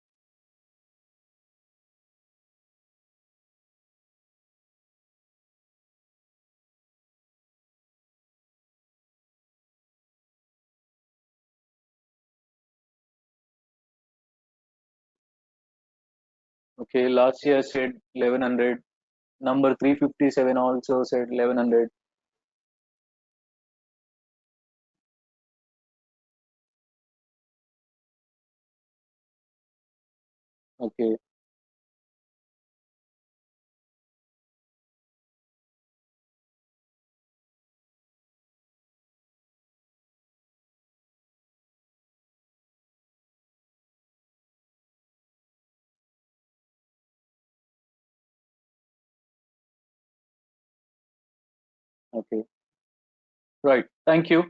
Okay, last year said 1100. Number 357 also said 1100. Okay, okay. Right. Thank you.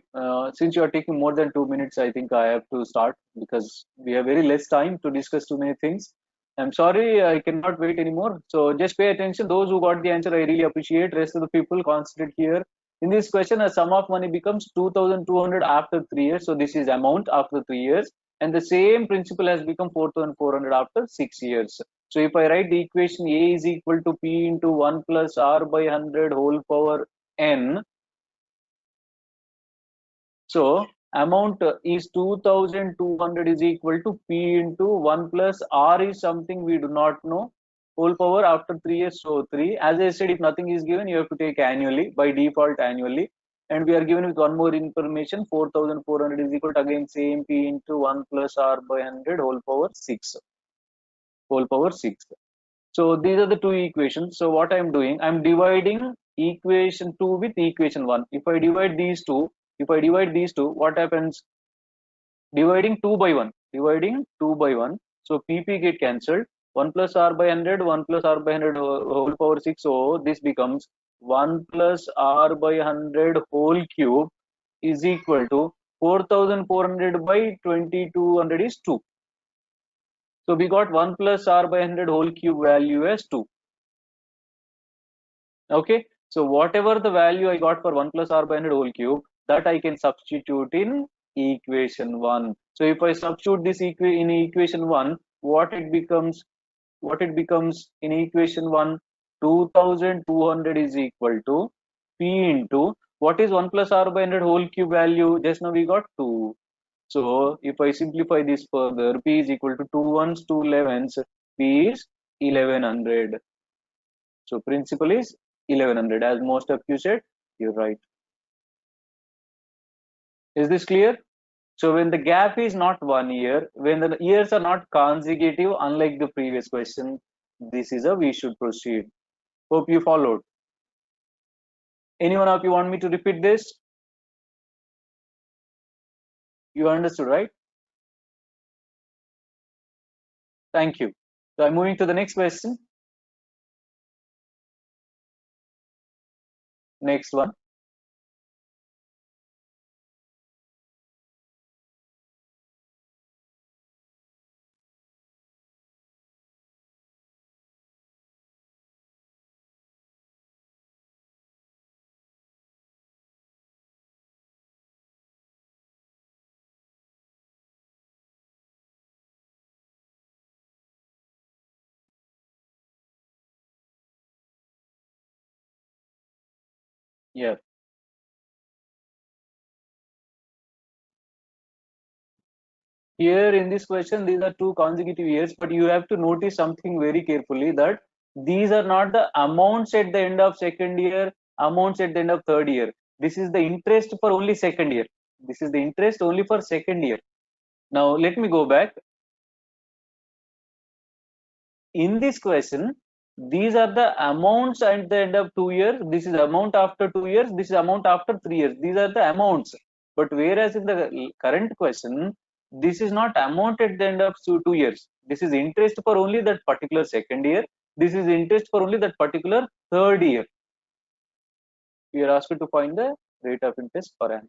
Since you are taking more than 2 minutes, I think I have to start because we have very less time to discuss too many things. I'm sorry, I cannot wait anymore. So just pay attention. Those who got the answer, I really appreciate. Rest of the people, concentrate here. In this question, a sum of money becomes 2,200 after 3 years. So this is amount after 3 years. And the same principal has become 4,400 after 6 years. So if I write the equation A is equal to P into 1 plus R by 100 whole power N. So amount is 2,200 is equal to P into 1 plus R is something we do not know. Whole power after 3 years, so 3. As I said, if nothing is given, you have to take annually, by default annually. And we are given with one more information, 4,400 is equal to again same P into 1 plus R by 100 whole power 6. Whole power 6. So these are the two equations. So what I am doing, I am dividing equation 2 with equation 1. If I divide these two, what happens? Dividing 2 by 1. Dividing 2 by 1. So PP get cancelled. 1 plus R by 100, 1 plus R by 100 whole power 6. So this becomes 1 plus R by 100 whole cube is equal to 4,400 by 2,200 is 2. So we got 1 plus R by 100 whole cube value as 2. Okay, so whatever the value I got for 1 plus R by 100 whole cube, that I can substitute in equation 1. So if I substitute this in equation 1, what it becomes in equation 1, 2,200 is equal to P into what is 1 plus R by 100 whole cube value? Just now we got 2. So if I simplify this further, P is equal to 2 ones, 2 elevens, P is 1100. So principal is 1100. As most of you said, you're right. Is this clear? So when the gap is not 1 year, when the years are not consecutive, unlike the previous question, this is a we should proceed. Hope you followed. Anyone of you want me to repeat this? You understood, right? Thank you. So I'm moving to the next question. Next one. Yeah. Here in this question, these are two consecutive years, but you have to notice something very carefully that these are not the amounts at the end of second year, amounts at the end of third year. This is the interest for only second year. This is the interest only for second year. Now let me go back. In this question, these are the amounts at the end of 2 years. This is amount after 2 years. This is amount after 3 years. These are the amounts. But whereas in the current question, this is not amount at the end of 2 years. This is interest for only that particular second year. This is interest for only that particular third year. We are asked to find the rate of interest per annum.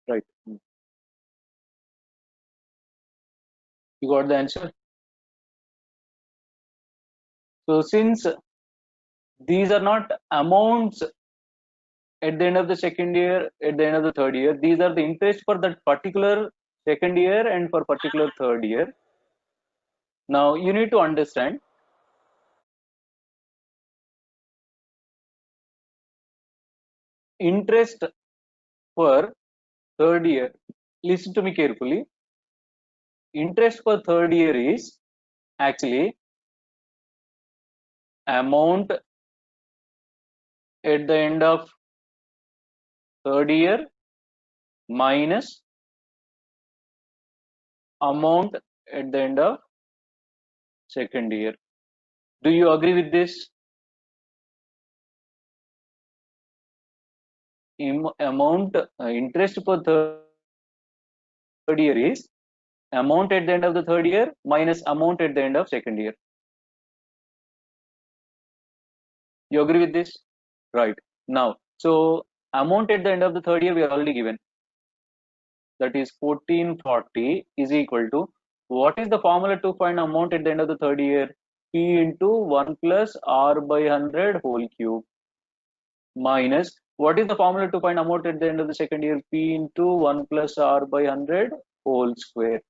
Right. You got the answer. So since these are not amounts at the end of the second year, at the end of the third year, these are the interest for that particular second year and for particular third year. Now you need to understand interest for third year. Listen to me carefully. Interest for third year is actually amount at the end of third year minus amount at the end of second year. Do you agree with this? Amount interest for third year is amount at the end of the third year minus amount at the end of second year. You agree with this? Right. Now, so amount at the end of the third year we are already given. That is 1440 is equal to, what is the formula to find amount at the end of the third year? P into 1 plus R by 100 whole cube minus, what is the formula to find amount at the end of the second year? P into 1 plus R by 100 whole square.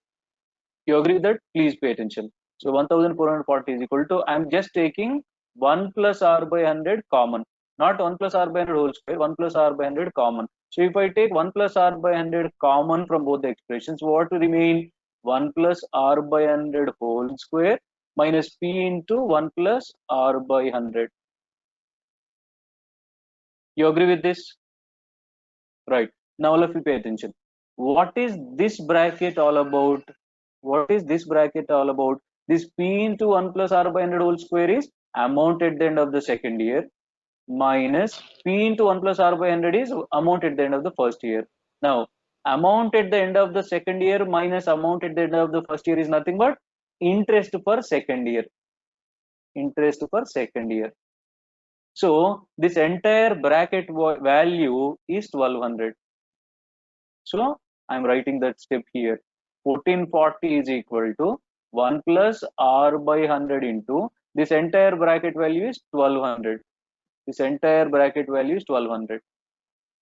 You agree with that? Please pay attention. So 1440 is equal to, I'm just taking 1 plus R by 100 common, not 1 plus R by 100 whole square, 1 plus R by 100 common. So if I take 1 plus R by 100 common from both the expressions, what will remain? 1 plus R by 100 whole square minus P into 1 plus R by 100. You agree with this? Right. Now all of you pay attention. What is this bracket all about? What is this bracket all about? This P into 1 plus R by 100 whole square is amount at the end of the second year minus P into 1 plus R by 100 is amount at the end of the first year. Now, amount at the end of the second year minus amount at the end of the first year is nothing but interest per second year. Interest per second year. So, this entire bracket value is 1200. So I'm writing that step here. 1440 is equal to 1 plus R by 100 into this entire bracket value is 1200. This entire bracket value is 1200.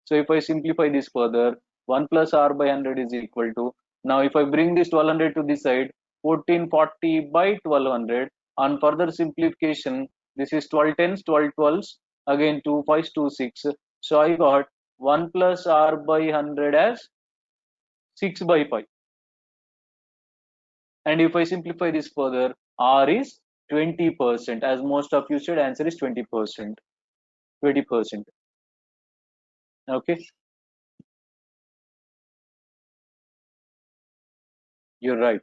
So if I simplify this further, 1 plus R by 100 is equal to, now if I bring this 1200 to this side, 1440 by 1200, on further simplification, this is 12 tens, 12 twelves, again 2 5s, 2 6. So I got 1 plus R by 100 as 6 by 5. And if I simplify this further, R is 20%. As most of you said, answer is 20%. 20%. Okay, you're right.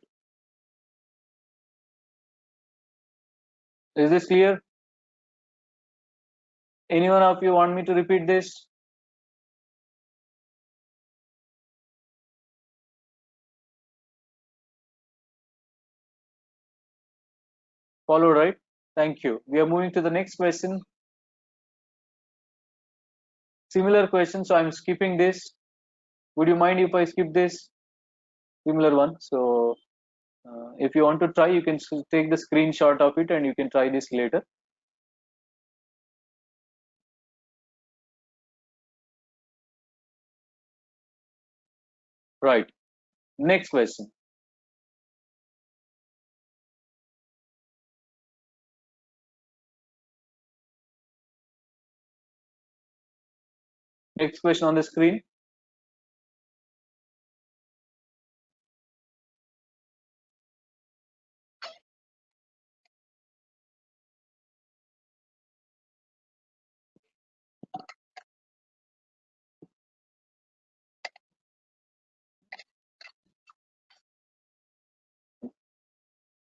Is this clear? Anyone of you want me to repeat this? Follow, right? Thank you. We are moving to the next question. Similar question, so I'm skipping this. Would you mind if I skip this? Similar one. So if you want to try, you can take the screenshot of it and you can try this later. Right. Next question. Next question on the screen.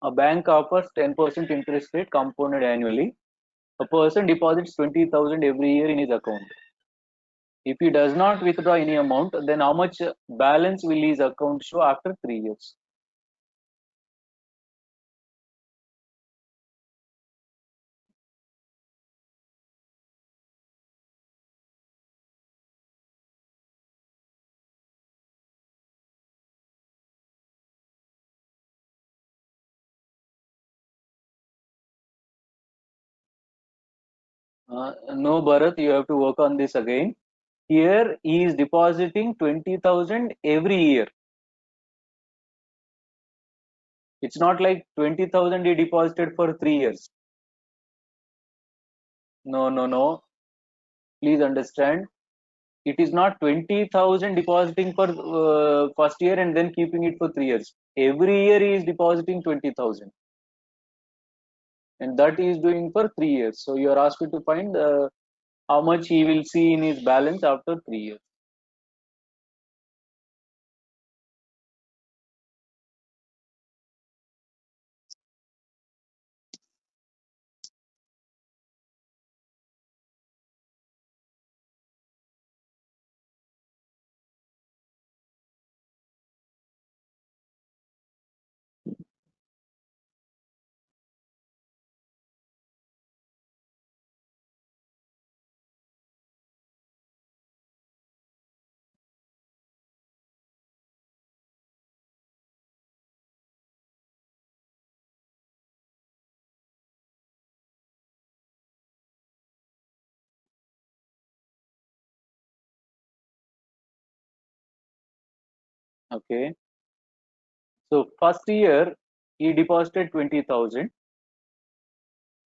A bank offers 10% interest rate compounded annually. A person deposits 20,000 every year in his account. If he does not withdraw any amount, then how much balance will his account show after 3 years? No, Bharat, you have to work on this again. Here he is depositing 20,000 every year. It's not like 20,000 he deposited for 3 years. No, no, no. Please understand. It is not 20,000 depositing for first year and then keeping it for 3 years. Every year he is depositing 20,000, and that he is doing for 3 years. So you are asked to find how much he will see in his balance after 3 years. Okay. So first year he deposited 20,000,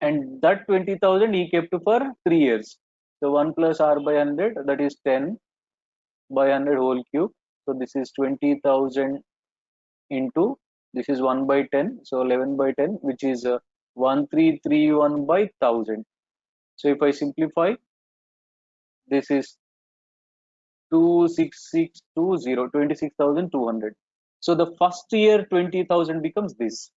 and that 20,000 he kept for 3 years. So 1 plus r by 100, that is 10 by 100 whole cube. So this is 20,000 into, this is 1 by 10, so 11 by 10, which is 1331 by 1000. So if I simplify, this is 26620, 26,200. So the first year 20,000 becomes this.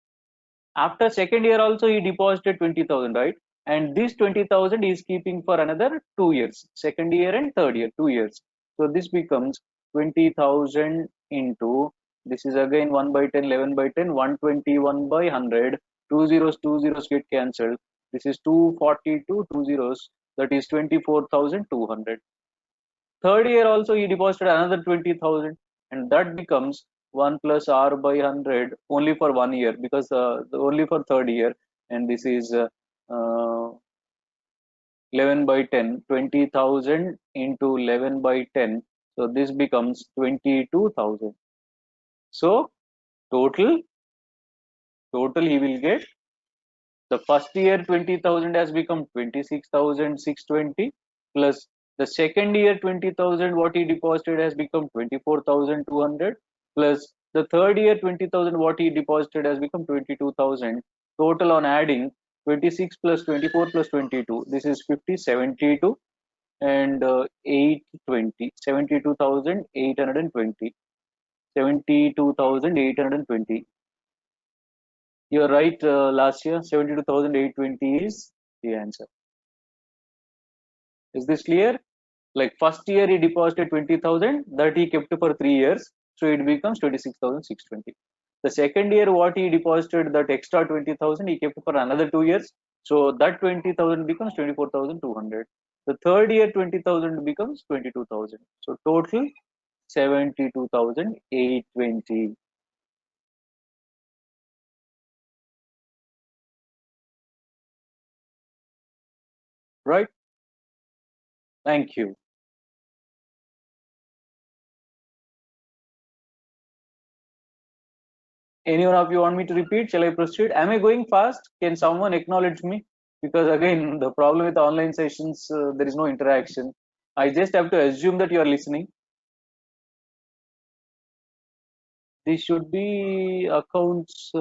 After second year also he deposited 20,000, right? And this 20,000 is keeping for another 2 years, second year and third year, 2 years. So this becomes 20,000 into, this is again 1 by 10, 11 by 10, 121 by 100, two zeros get cancelled. This is 242, two zeros, that is 24,200. Third year also he deposited another 20,000, and that becomes 1 plus r by 100 only for 1 year, because only for third year, and this is uh, 11 by 10, 20,000 into 11 by 10. So this becomes 22,000. So total, he will get, the first year 20,000 has become 26,620, plus the second year 20,000 what he deposited has become 24,200, plus the third year 20,000 what he deposited has become 22,000. Total on adding 26 plus 24 plus 22, this is 50, 72, and 820, 72,820, 72,820. You're right, last year 72,820 is the answer. Is this clear? Like first year he deposited 20,000, that he kept for 3 years, so it becomes 26,620. The second year what he deposited, that extra 20,000 he kept for another 2 years, so that 20,000 becomes 24,200. The third year 20,000 becomes 22,000. So total 72,820. Right? Thank you. Anyone of you want me to repeat? Shall I proceed? Am I going fast? Can someone acknowledge me? Because again, the problem with online sessions, there is no interaction. I just have to assume that you are listening. This should be accounts.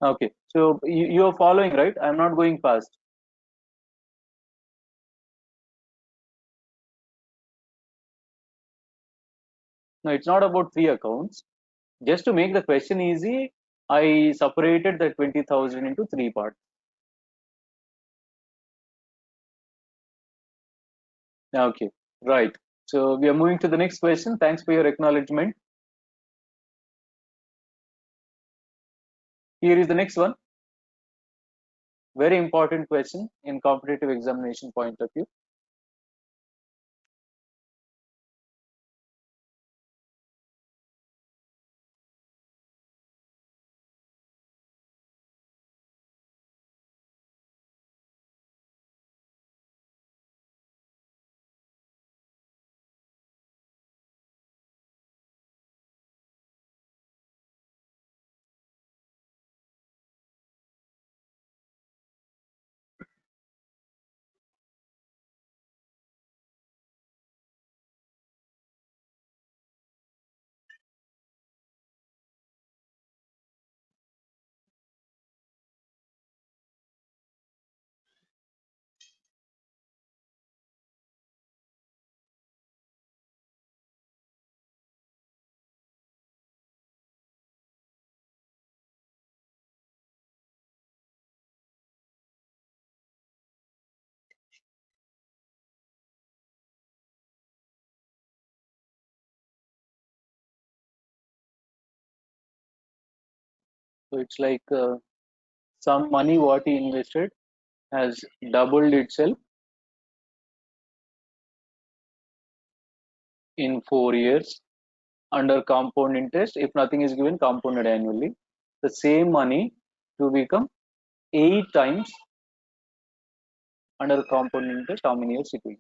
Okay, so you are following, right? I'm not going fast. No, it's not about three accounts. Just to make the question easy, I separated the 20,000 into three parts. Okay, right. So we are moving to the next question. Thanks for your acknowledgement. Here is the next one. Very important question in competitive examination point of view. So it's like some money what he invested has doubled itself in 4 years under compound interest. If nothing is given, compounded annually. The same money to become 8 times under compound interest. How many years it will take?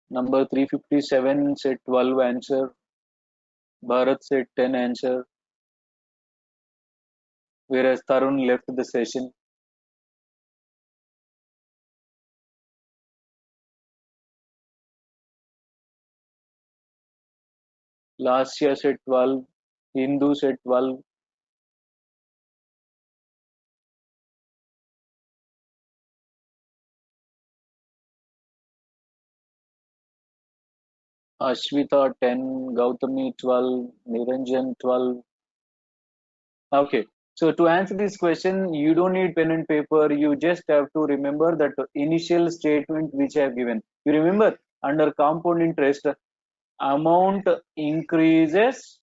Number 357 said 12 answer. Bharat said 10 answer. Whereas Tarun left the session. Last year said 12. Hindu said 12. Ashwita 10. Gautami 12. Niranjan 12. Okay. So to answer this question, you don't need pen and paper. You just have to remember that initial statement which I have given. You remember under compound interest, amount increases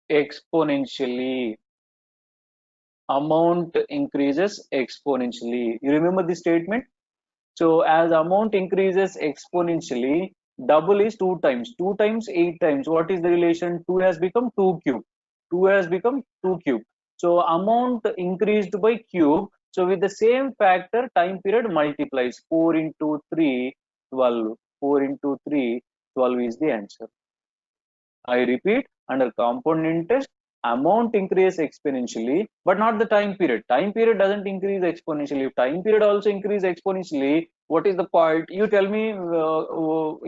exponentially. Amount increases exponentially. You remember this statement? So as amount increases exponentially, double is 2 times. 2 times 8 times. What is the relation? 2 has become 2 cube. 2 has become 2 cube. So amount increased by cube. So with the same factor, time period multiplies. 4 into 3, 12. 4 into 3, 12 is the answer. I repeat, under compound interest, amount increases exponentially, but not the time period. Time period doesn't increase exponentially. If time period also increase exponentially, what is the point? You tell me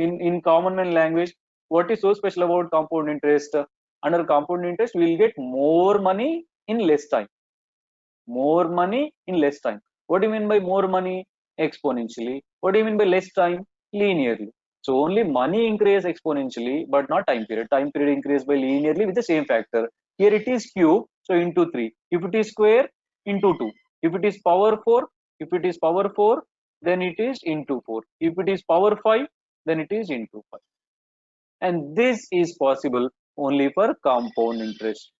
in common man language, what is so special about compound interest? Under compound interest, we will get more money in less time. More money in less time. What do you mean by more money? Exponentially. What do you mean by less time? Linearly. So only money increases exponentially, but not time period. Time period increases by linearly with the same factor. Here it is cube, so into 3. If it is square, into 2. If it is power 4, if it is power 4, then it is into 4. If it is power 5, then it is into 5. And this is possible only for compound interest.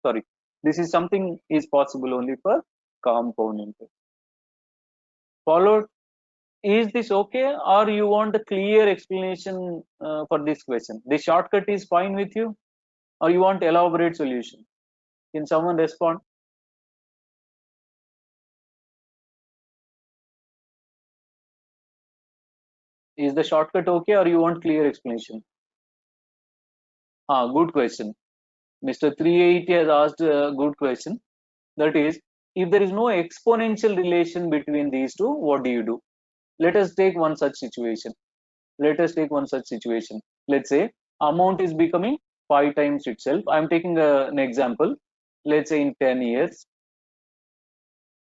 Sorry, this is something is possible only for compound interest. Followed, is this okay, or you want a clear explanation for this question? The shortcut is fine with you, or you want elaborate solution? Can someone respond? Is the shortcut okay, or you want clear explanation? Good question. Mr. 380 has asked a good question. That is, if there is no exponential relation between these two, what do you do? Let us take one such situation. Let's say amount is becoming 5 times itself. I'm taking an example. Let's say in 10 years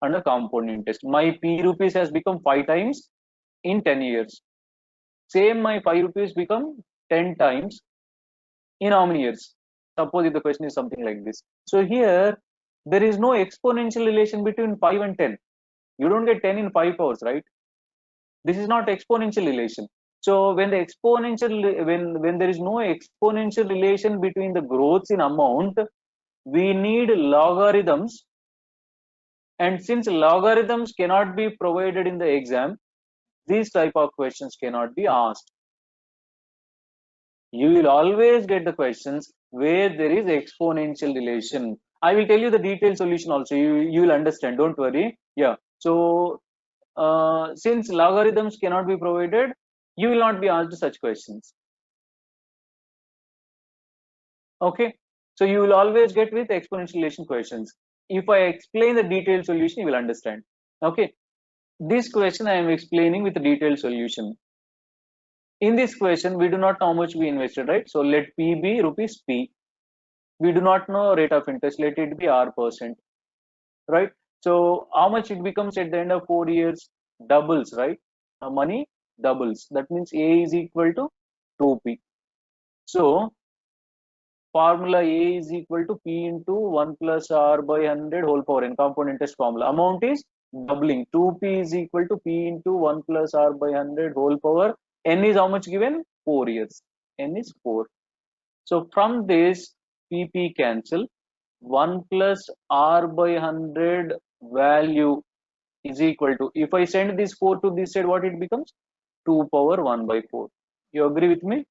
under compound interest, my p rupees has become 5 times in 10 years. Same, my 5 rupees become 10 times in how many years? Suppose if the question is something like this. So here there is no exponential relation between 5 and 10. You don't get 10 in 5 hours, right? This is not exponential relation. So when the exponential, when there is no exponential relation between the growths in amount, we need logarithms. And since logarithms cannot be provided in the exam, these type of questions cannot be asked. You will always get the questions where there is exponential relation. I will tell you the detailed solution also. You will understand. Don't worry. Yeah. So since logarithms cannot be provided, you will not be asked such questions. Okay. So you will always get with exponential relation questions. If I explain the detailed solution, you will understand. Okay. This question I am explaining with a detailed solution. In this question, we do not know how much we invested, right? So let P be rupees P. We do not know rate of interest. Let it be R%, right? So how much it becomes at the end of 4 years? Doubles, right? Money doubles. That means A is equal to 2P. So formula A is equal to P into 1 plus R by 100 whole power n, compound interest formula. Amount is doubling. 2p is equal to p into 1 plus r by 100 whole power. N is how much given? 4 years. N is 4. So from this, pp cancel. 1 plus r by 100 value is equal to, if I send this 4 to this side, what it becomes? 2 power 1 by 4. You agree with me?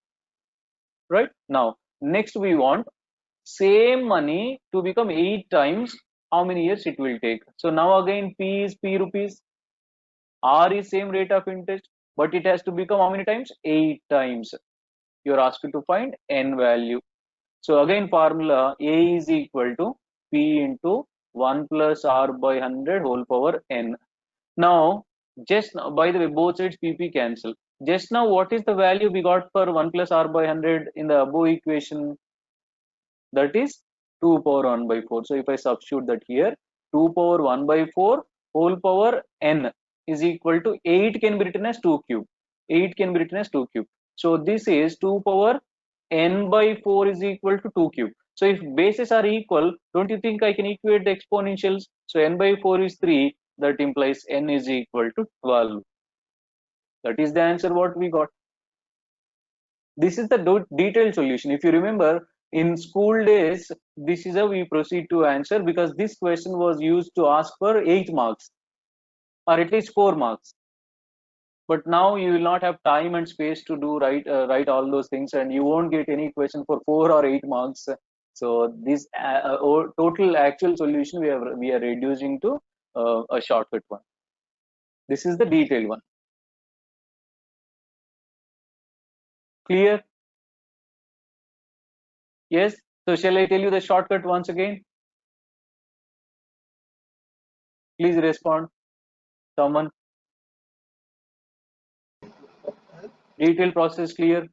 Right? Now, next we want same money to become 8 times. How many years it will take? So now again, p is p rupees, r is same rate of interest, but it has to become how many times? 8 times. You're asked to find n value. So again, formula a is equal to p into 1 plus r by 100 whole power n. Now, just now, by the way, both sides pp cancel. Just now, what is the value we got for 1 plus r by 100 in the above equation? That is 2 power 1 by 4. So if I substitute that here, 2 power 1 by 4 whole power n is equal to 8 can be written as 2 cube. 8 can be written as 2 cube. So this is 2 power n by 4 is equal to 2 cube. So if bases are equal, don't you think I can equate the exponentials? So n by 4 is 3. That implies n is equal to 12. That is the answer what we got. This is the detailed solution. If you remember, in school days, this is how we proceed to answer, because this question was used to ask for 8 marks or at least 4 marks. But now you will not have time and space to do write all those things, and you won't get any question for 4 or 8 marks. So this total actual solution we are reducing to a shortcut one. This is the detailed one. Clear? Yes. So shall I tell you the shortcut once again? Please respond. Someone. Detailed process clear?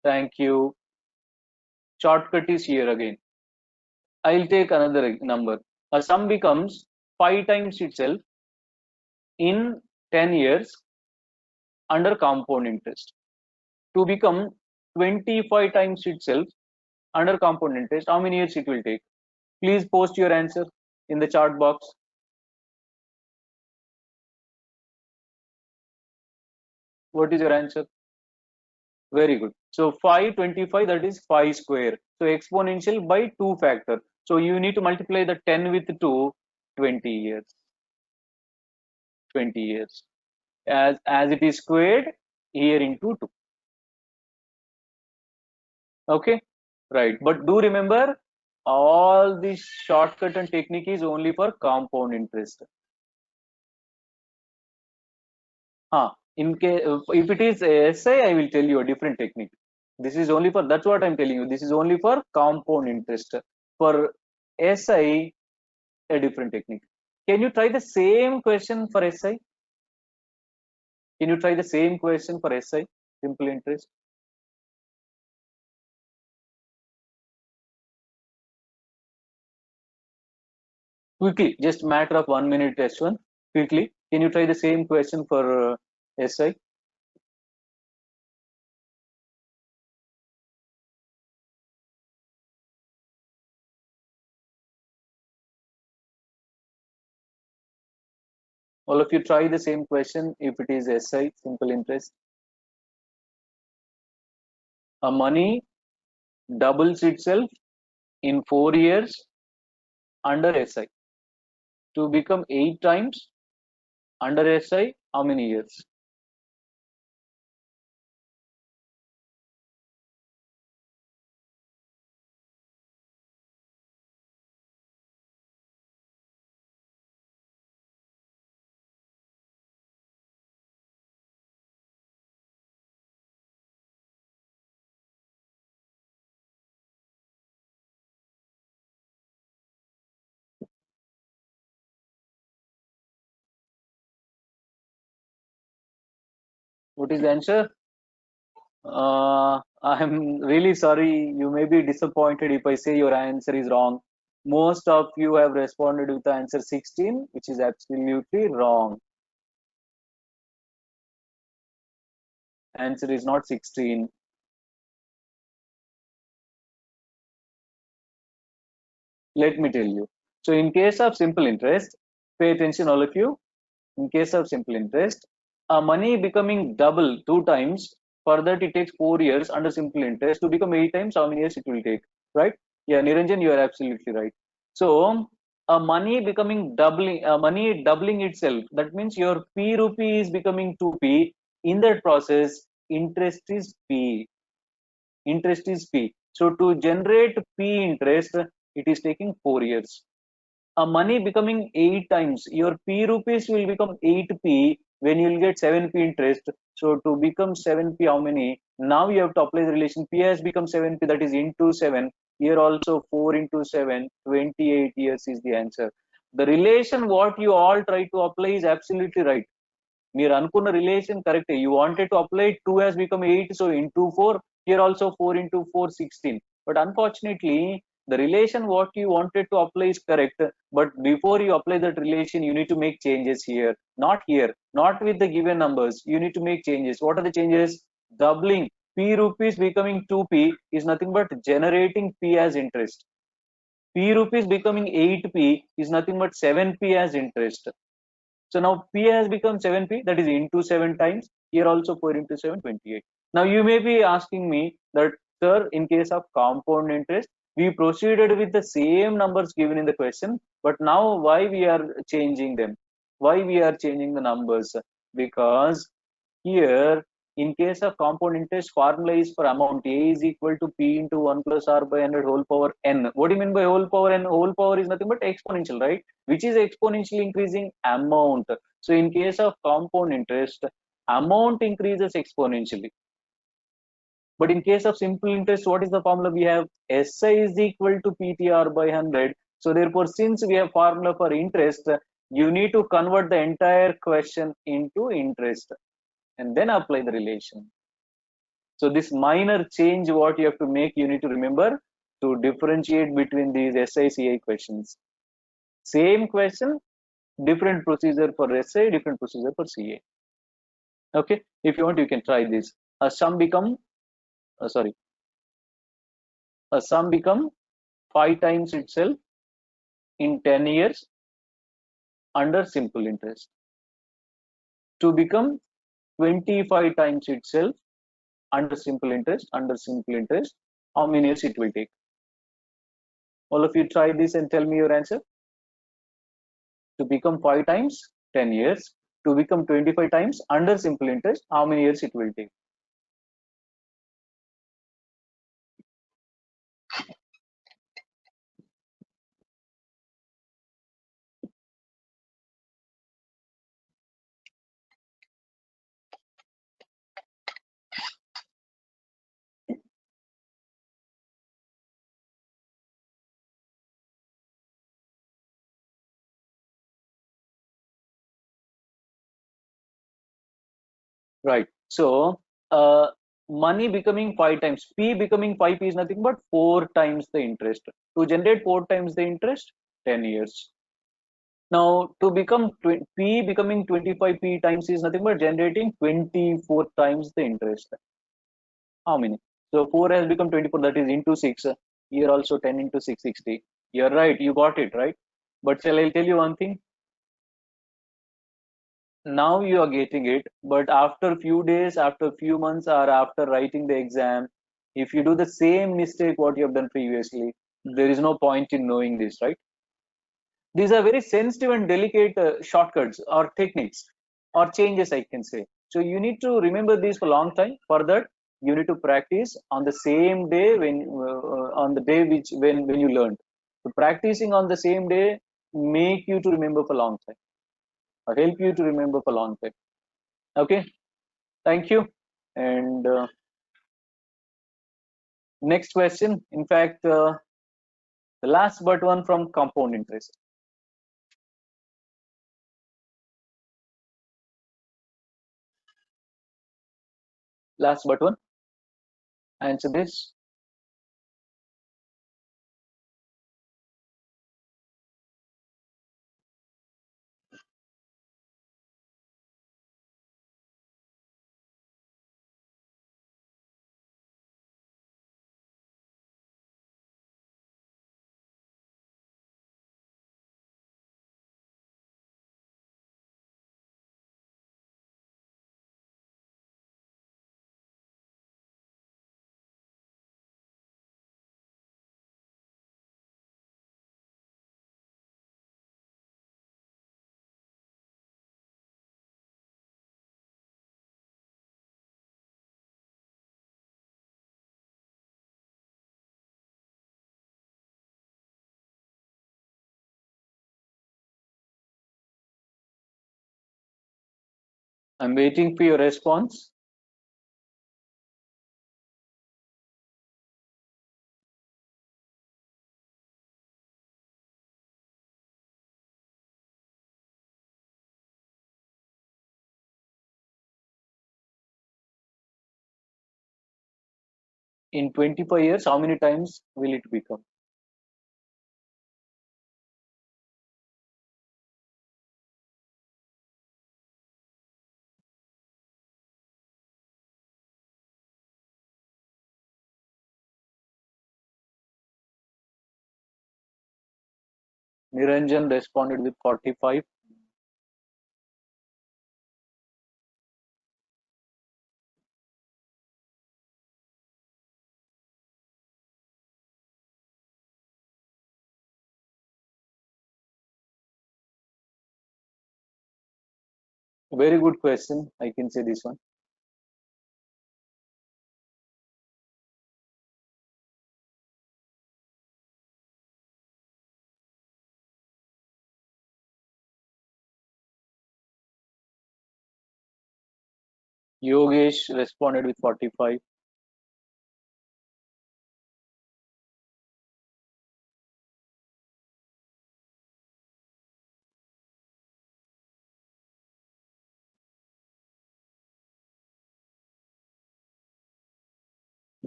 Thank you. Shortcut is here again. I'll take another number. A sum becomes 5 times itself in 10 years under compound interest. To become 25 times itself under compound interest, how many years it will take? Please post your answer in the chat box. What is your answer? Very good. So 525, that is 5 square. So exponential by 2 factor. So you need to multiply the 10 with 2, 20 years. 20 years. As it is squared here into 2. Okay, right. But do remember, all this shortcut and technique is only for compound interest. In case if it is SI, I will tell you a different technique. This is only for, that's what I'm telling you. This is only for compound interest. For SI, a different technique. Can you try the same question for SI? Can you try the same question for SI, simple interest? Quickly, just matter of 1 minute test one. Quickly, can you try the same question for SI? All of you try the same question if it is SI, simple interest. A money doubles itself in 4 years under SI. To become 8 times under SI, how many years? What is the answer? I'm really sorry. You may be disappointed if I say your answer is wrong. Most of you have responded with the answer 16, which is absolutely wrong. Answer is not 16. Let me tell you. So in case of simple interest, Pay attention, all of you. In case of simple interest, money becoming double 2 times, for that it takes 4 years. Under simple interest, to become 8 times, how many years it will take? Right? Yeah, Niranjan, you are absolutely right. So, money doubling itself. That means your P rupee is becoming 2P. In that process, interest is P. Interest is P. So to generate P interest, it is taking 4 years. Money becoming 8 times, your P rupees will become 8P when you will get 7P interest. So to become 7P, how many? Now you have to apply the relation. P has become 7P, that is into 7. Here also 4 into 7, 28 years is the answer. The relation what you all try to apply is absolutely right. మీరు అనుకున్న relation correct. You wanted to apply 2 has become 8, so into 4. Here also 4 into 4, 16. But unfortunately, the relation what you wanted to apply is correct, but before you apply that relation, you need to make changes here, not with the given numbers. You need to make changes. What are the changes? Doubling P rupees becoming 2P is nothing but generating P as interest. P rupees becoming 8P is nothing but 7P as interest. So now P has become 7P, that is into 7 times. Here also 4 into 7, 28. Now you may be asking me that, sir, in case of compound interest, we proceeded with the same numbers given in the question, but now why we are changing them? Why we are changing the numbers? Because here, in case of compound interest, formula is for amount. A is equal to P into 1 plus R by 100 whole power N. What do you mean by whole power N? Whole power is nothing but exponential, right? Which is exponentially increasing amount. So in case of compound interest, amount increases exponentially. But in case of simple interest, what is the formula we have? SI is equal to PTR by 100. So therefore, since we have formula for interest, you need to convert the entire question into interest and then apply the relation. So this minor change what you have to make, you need to remember to differentiate between these SICI questions. Same question, different procedure for SI, different procedure for CA. Okay, if you want, you can try this. A sum become, a sum become 5 times itself in 10 years under simple interest. To become 25 times itself under simple interest, how many years it will take? All of you try this and tell me your answer. To become 5 times, 10 years. To become 25 times under simple interest, how many years it will take? Right. So, money becoming 5 times, P becoming 5P is nothing but 4 times the interest. To generate 4 times the interest, 10 years. Now, to become P becoming 25P times is nothing but generating 24 times the interest. How many? So 4 has become 24, that is into 6. Here also 10 into 6, 60. You're right, you got it, right? But shall I tell you one thing? Now you are getting it, but after few days, after few months, or after writing the exam, if you do the same mistake what you have done previously, there is no point in knowing this, right? These are very sensitive and delicate shortcuts or techniques or changes, I can say. So you need to remember these for a long time. For that, you need to practice on the same day on the day when you learned. So practicing on the same day make you to remember for a long time, or help you to remember for a long time. Okay, thank you. And next question. In fact, the last but one from compound interest. Last but one. Answer this. I'm waiting for your response. In 25 years, how many times will it become? Niranjan responded with 45. Very good question. I can say this one. Yogesh responded with 45.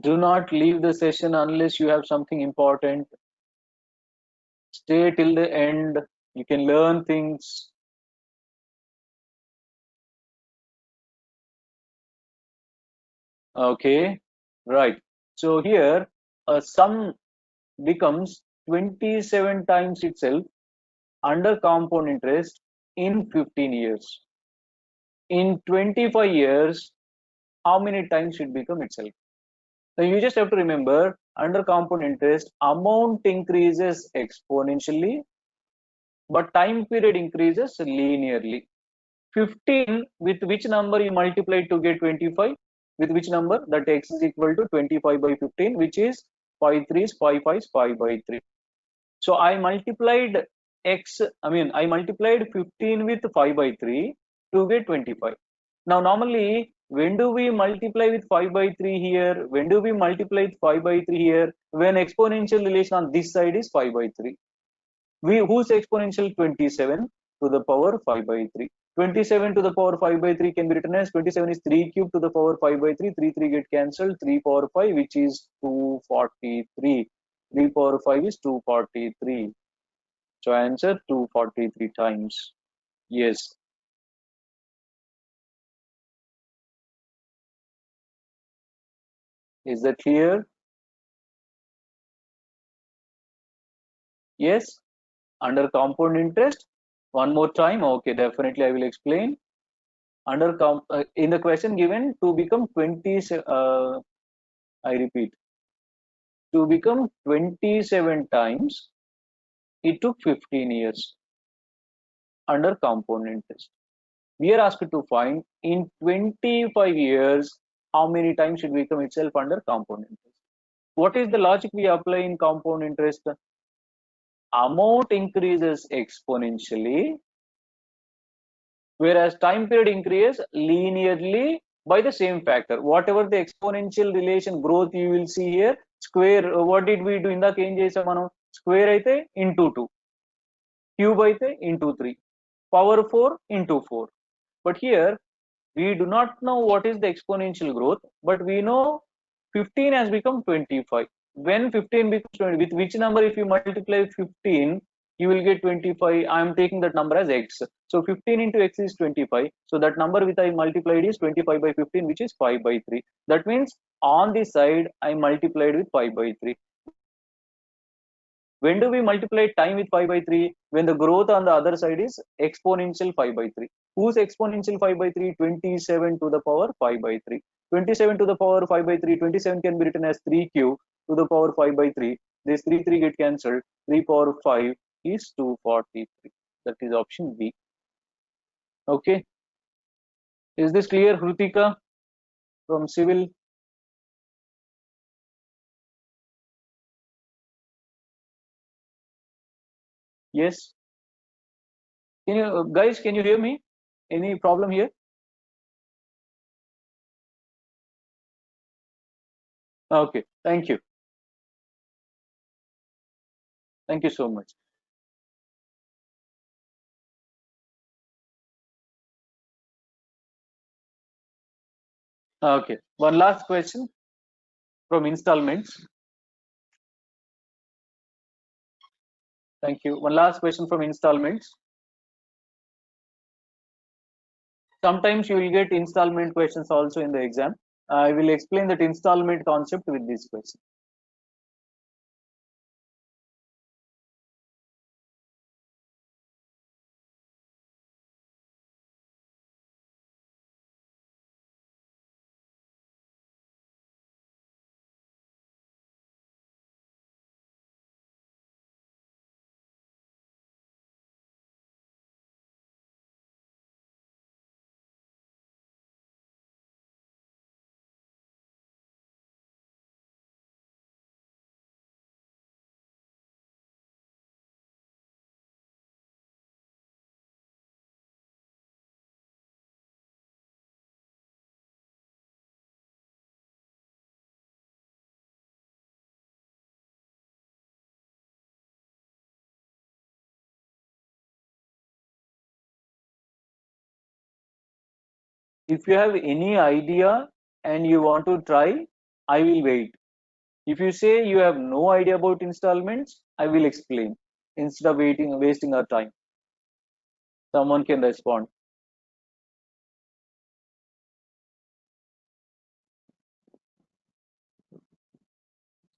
Do not leave the session unless you have something important. Stay till the end. You can learn things. Okay, right. So here a sum becomes 27 times itself under compound interest in 15 years. In 25 years, how many times it become itself? So you just have to remember under compound interest, amount increases exponentially, but time period increases linearly. 15 with which number you multiply to get 25? With which number? That x is equal to 25 by 15, which is 5 3s, 5 5s, 5 by 3. So I multiplied I multiplied 15 with 5 by 3 to get 25. Now, normally, when do we multiply with 5 by 3 here? When do we multiply with 5 by 3 here? When exponential relation on this side is 5 by 3. Whose exponential? 27 to the power 5 by 3. 27 to the power 5 by 3 can be written as 27 is 3 cube to the power 5 by 3. 3 3 get cancelled. 3 power 5, which is 243. 3 power 5 is 243. So answer 243 times. Yes. Is that clear? Yes. Under compound interest. One more time. Okay, definitely I will explain. In the question given, to become 20, I repeat, to become 27 times, it took 15 years under compound interest. We are asked to find in 25 years how many times it become itself under compound interest. What is the logic we apply in compound interest? Amount increases exponentially, whereas time period increases linearly by the same factor. Whatever the exponential relation growth you will see here, square, what did we do? Inda ఏం చేసాం మనం? Square అయితే into 2, cube అయితే into 3, power 4 into 4. But here we do not know what is the exponential growth, but we know 15 has become 25. When 15 becomes 20, with which number if you multiply 15, you will get 25. I am taking that number as x. So 15 into x is 25. So that number which I multiplied is 25 by 15, which is 5 by 3. That means on this side, I multiplied with 5 by 3. When do we multiply time with 5 by 3? When the growth on the other side is exponential 5 by 3. Whose exponential 5 by 3? 27 to the power 5 by 3. 27 to the power 5 by 3. 27 can be written as 3q to the power 5 by 3. This 3 get cancelled. 3 power 5 is 243. That is option B. Okay. Is this clear, Hrutika from civil? Yes. Can you guys, can you hear me? Any problem here? Okay, thank you. Thank you so much. Okay, one last question from installments. Thank you. One last question from installments. Sometimes you will get installment questions also in the exam. I will explain that installment concept with this question. If you have any idea and you want to try, I will wait. If you say you have no idea about installments, I will explain instead of wasting our time. Someone can respond.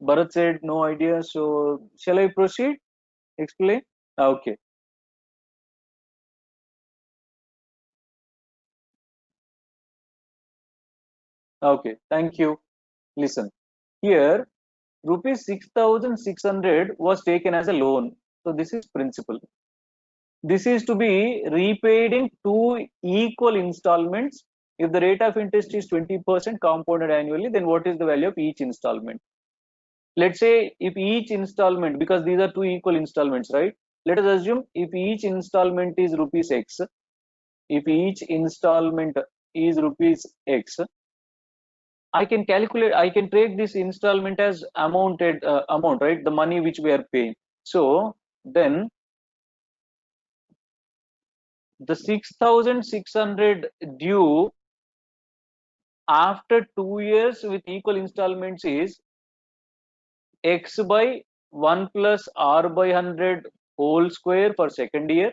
Bharat said no idea, so shall I proceed? Explain? Okay. Okay. Thank you. Listen. Here, rupees 6,600 was taken as a loan. So this is principal. This is to be repaid in two equal installments. If the rate of interest is 20% compounded annually, then what is the value of each installment? Let's say if each installment, because these are two equal installments, right? Let us assume if each installment is rupees X, if each installment is rupees X, I can calculate, I can take this installment as amount, right? The money which we are paying. So then the 6,600 due after 2 years with equal installments is X by 1 plus R by 100 whole square for second year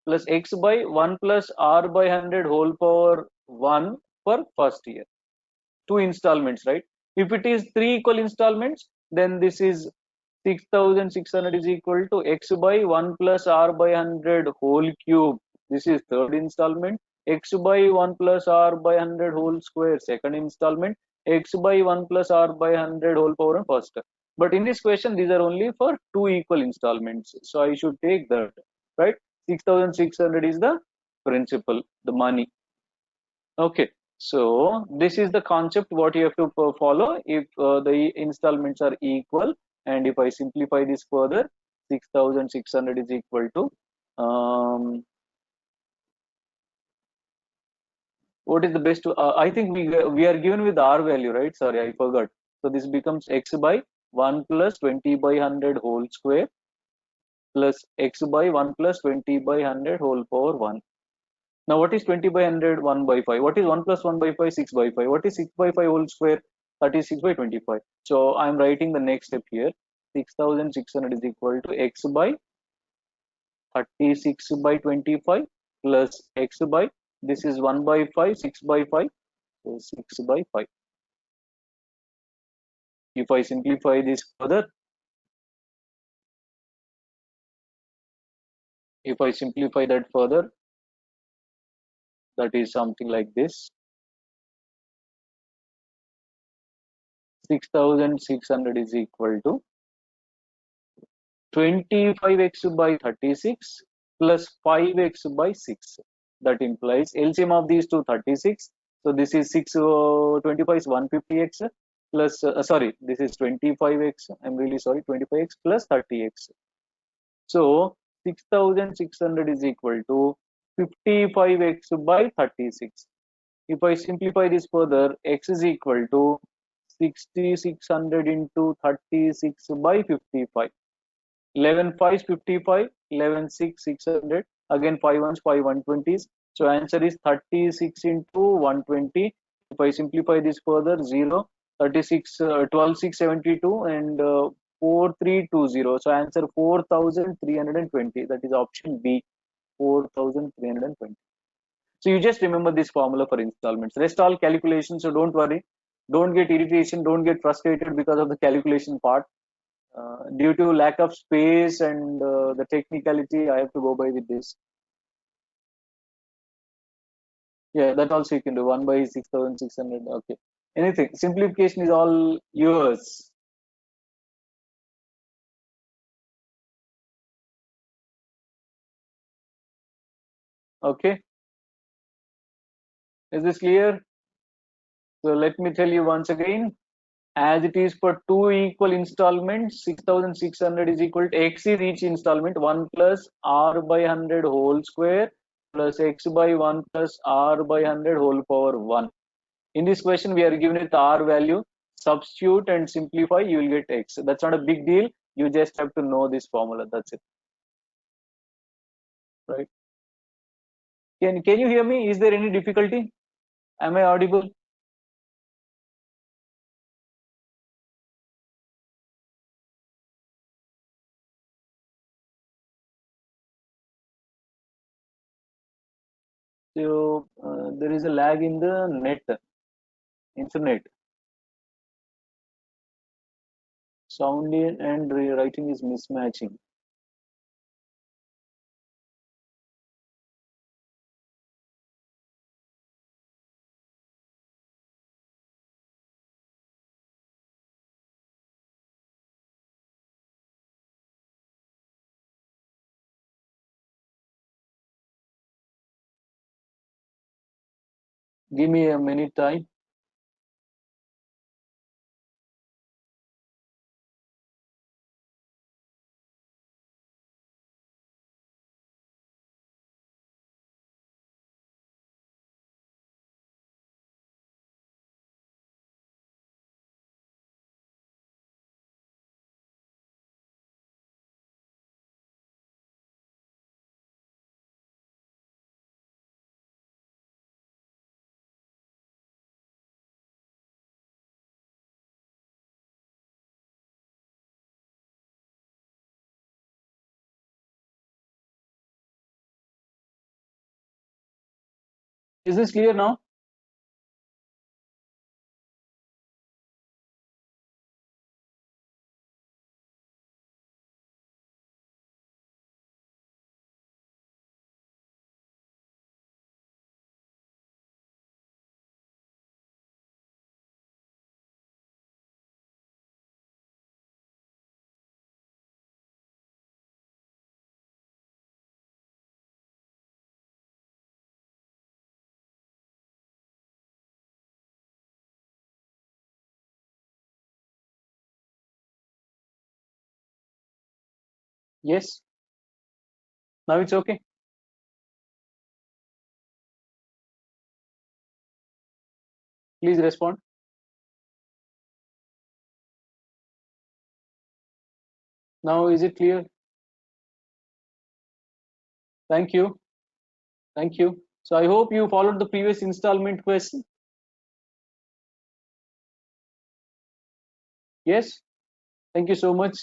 plus X by 1 plus R by 100 whole power 1 for first year. Two installments, right? If it is three equal installments, then this is 6,600 is equal to X by 1 plus R by 100 whole cube. This is third installment. X by 1 plus R by 100 whole square, second installment. X by 1 plus R by 100 whole power first. But in this question, these are only for two equal installments. So I should take that, right? 6,600 is the principal, the money. Okay, so this is the concept what you have to follow if the installments are equal, and if I simplify this further, 6,600 is equal to what is the best? I think we are given with R value, right? Sorry, I forgot. So this becomes X by 1 plus 20 by 100 whole square plus X by 1 plus 20 by 100 whole power 1. Now, what is 20 by 100? 1 by 5. What is 1 plus 1 by 5? 6 by 5. What is 6 by 5 whole square? 36 by 25. So, I am writing the next step here. 6,600 is equal to X by 36 by 25 plus X by, this is 1 by 5, 6 by 5. So, 6 by 5. If I simplify this further, if I simplify that further, that is something like this. 6,600 is equal to 25x by 36 plus 5x by 6. That implies LCM of these two 36. So this is 6, 25 is 150x plus, sorry, this is 25x. I'm really sorry, 25x plus 30x. So 6,600 is equal to 55x by 36. If I simplify this further, x is equal to 6600 into 36 by 55. 11 5 55, 11 6 600, again 5 ones 5 120s. So answer is 36 into 120. If I simplify this further, 0, 36, 12 6 72 and 4320. So answer 4320. That is option B, 4320. So you just remember this formula for installments. Rest all calculations, so don't worry. Don't get irritation, don't get frustrated because of the calculation part. Due to lack of space and the technicality, I have to go by with this. Yeah, that also you can do 1 by 6600. Okay. Anything. Simplification is all yours. Okay. Is this clear? So let me tell you once again. As it is for two equal installments, 6600 is equal to x is each installment 1 plus r by 100 whole square plus x by 1 plus r by 100 whole power 1. In this question, we are given with r value. Substitute and simplify, you will get x. That's not a big deal. You just have to know this formula. That's it. Right? Can you hear me? Is there any difficulty? Am I audible? So there is a lag in the internet. Sound and writing is mismatching. Give me a minute time. Is this clear now? Yes. Now it's okay. Please respond. Now is it clear? Thank you. Thank you. So I hope you followed the previous installment question. Yes. Thank you so much.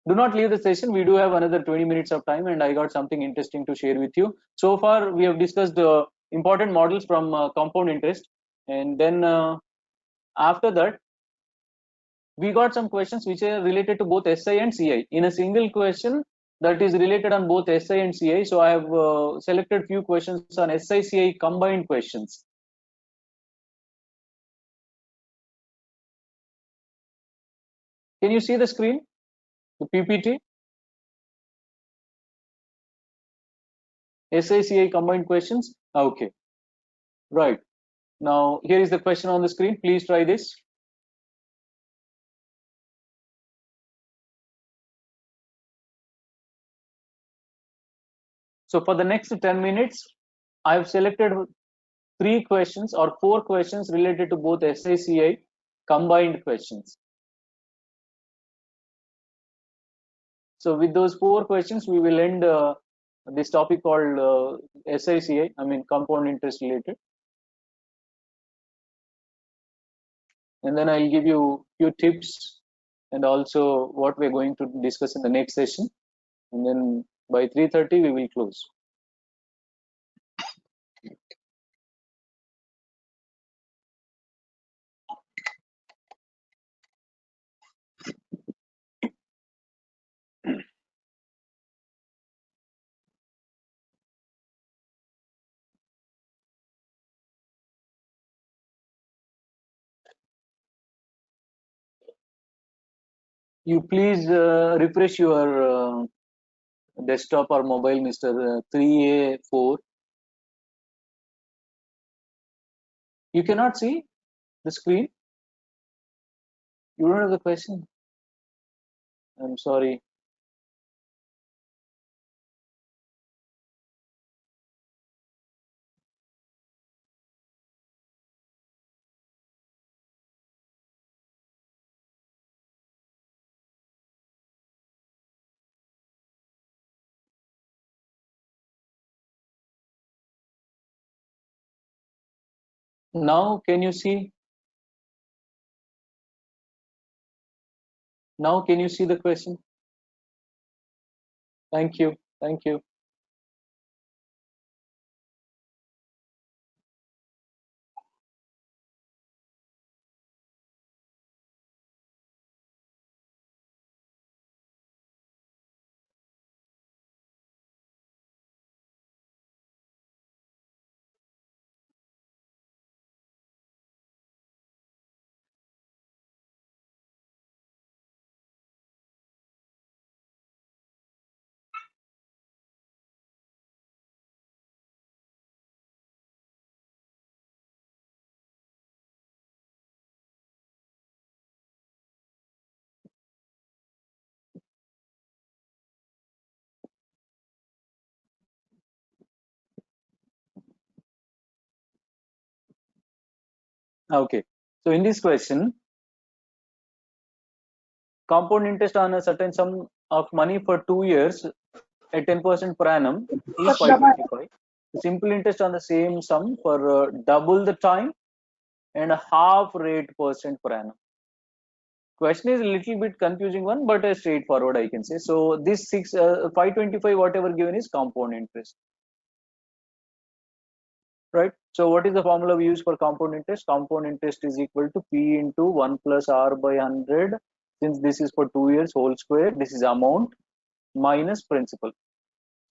Do not leave the session. We do have another 20 minutes of time, and I got something interesting to share with you. So far, we have discussed important models from compound interest, and then after that, we got some questions which are related to both SI and CI. In a single question that is related on both SI and CI, so I have selected few questions on SI CI combined questions. Can you see the screen, the PPT? SI-CI combined questions. Okay, right. Now here is the question on the screen. Please try this. So for the next 10 minutes, I have selected 3 questions or 4 questions related to both SI-CI. combined questions. So with those 4 questions, we will end this topic called SICI, I mean compound interest related. And then I'll give you few tips and also what we're going to discuss in the next session. And then by 3:30 we will close. You please refresh your desktop or mobile, Mr. 3A4. You cannot see the screen. You don't have the question. I'm sorry. Now can you see? Now can you see the question? Thank you. Thank you. Okay. So in this question, compound interest on a certain sum of money for 2 years at 10% per annum is 525. Simple interest on the same sum for double the time and a half rate percent per annum. Question is a little bit confusing one, but a straightforward I can say. So this 525 whatever given is compound interest, right? So what is the formula we use for compound interest? Compound interest is equal to P into 1 plus R by 100. Since this is for 2 years whole square, this is amount minus principal.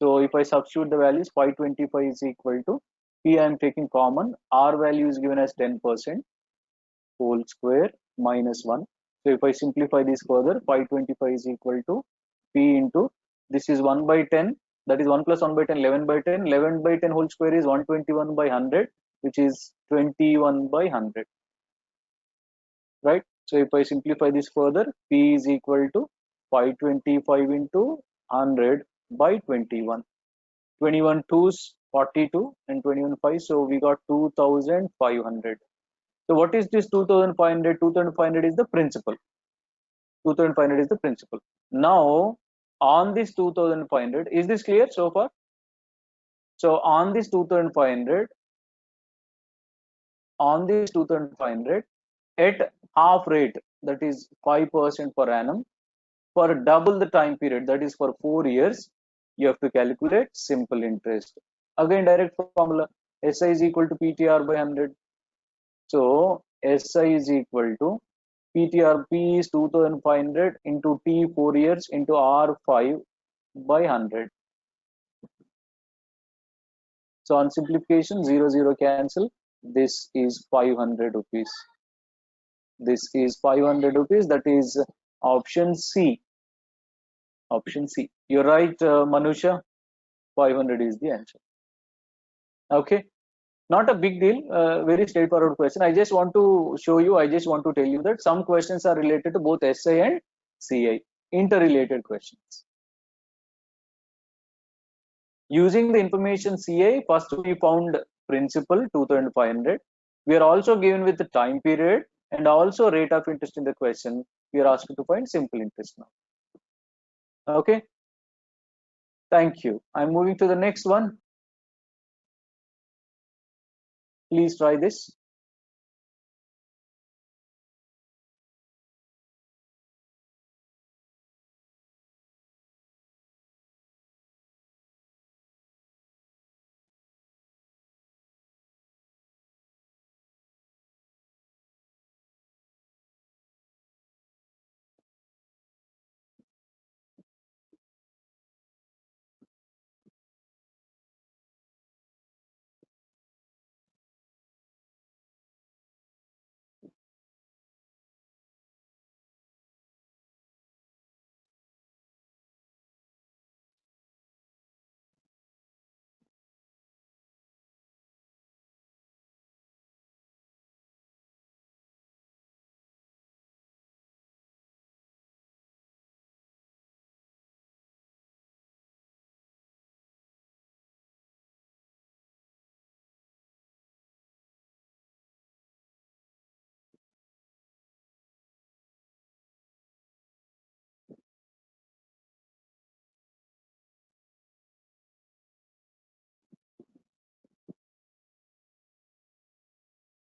So if I substitute the values, 525 is equal to P, I am taking common, R value is given as 10% whole square minus 1. So if I simplify this further, 525 is equal to P into, this is 1 by 10, that is 1 plus 1 by 10, 11 by 10. 11 by 10 whole square is 121 by 100, which is 21 by 100, right? So if I simplify this further, P is equal to 525 into 100 by 21. 21 2s 42 and 21 5, so we got 2500. So what is this 2500? 2500 is the principal. 2500 is the principal. Now on this 2500, is this clear so far? So on this 2500, at half rate, that is 5% per annum, for double the time period, that is for 4 years, you have to calculate simple interest. Again, direct formula, SI is equal to PTR by 100. So SI is equal to PTR, P is 2500 into T 4 years into R 5 by 100. So on simplification, 0 cancel. This is 500 rupees. This is 500 rupees. That is option C. Option C. You're right, Manusha. 500 is the answer. Okay. Not a big deal. Very straightforward question. I just want to show you. I just want to tell you that some questions are related to both SI and CI. Interrelated questions. Using the information CI, first we found principal 2500. We are also given with the time period and also rate of interest in the question. We are asked to find simple interest now. Okay. Thank you. I'm moving to the next one. Please try this.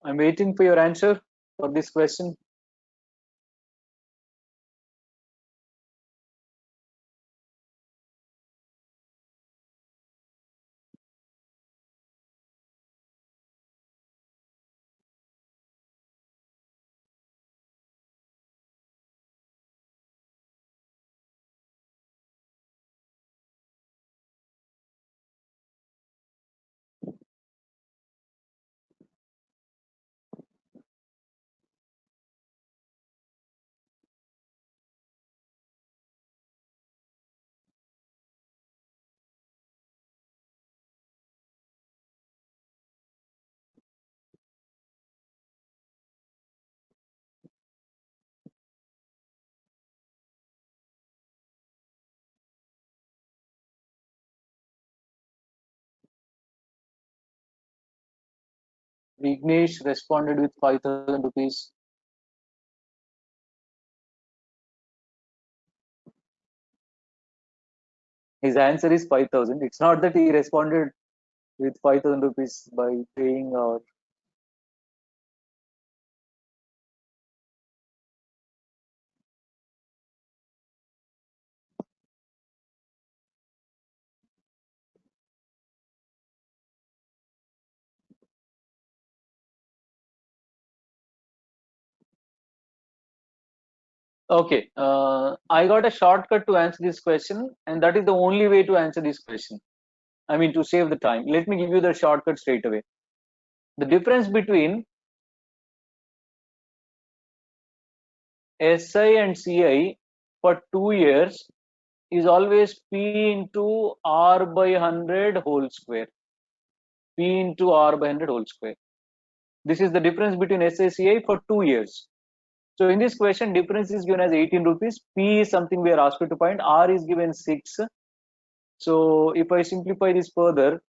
I'm waiting for your answer for this question. Vignesh responded with 5,000 rupees. His answer is 5,000. It's not that he responded with 5,000 rupees by paying or. Okay, I got a shortcut to answer this question, and that is the only way to answer this question. I mean, to save the time. Let me give you the shortcut straight away. The difference between SI and CI for 2 years is always P into R by 100 whole square. P into R by 100 whole square. This is the difference between SICI for 2 years. So in this question, difference is given as 18 rupees. P is something we are asked to find. R is given 6. So if I simplify this further,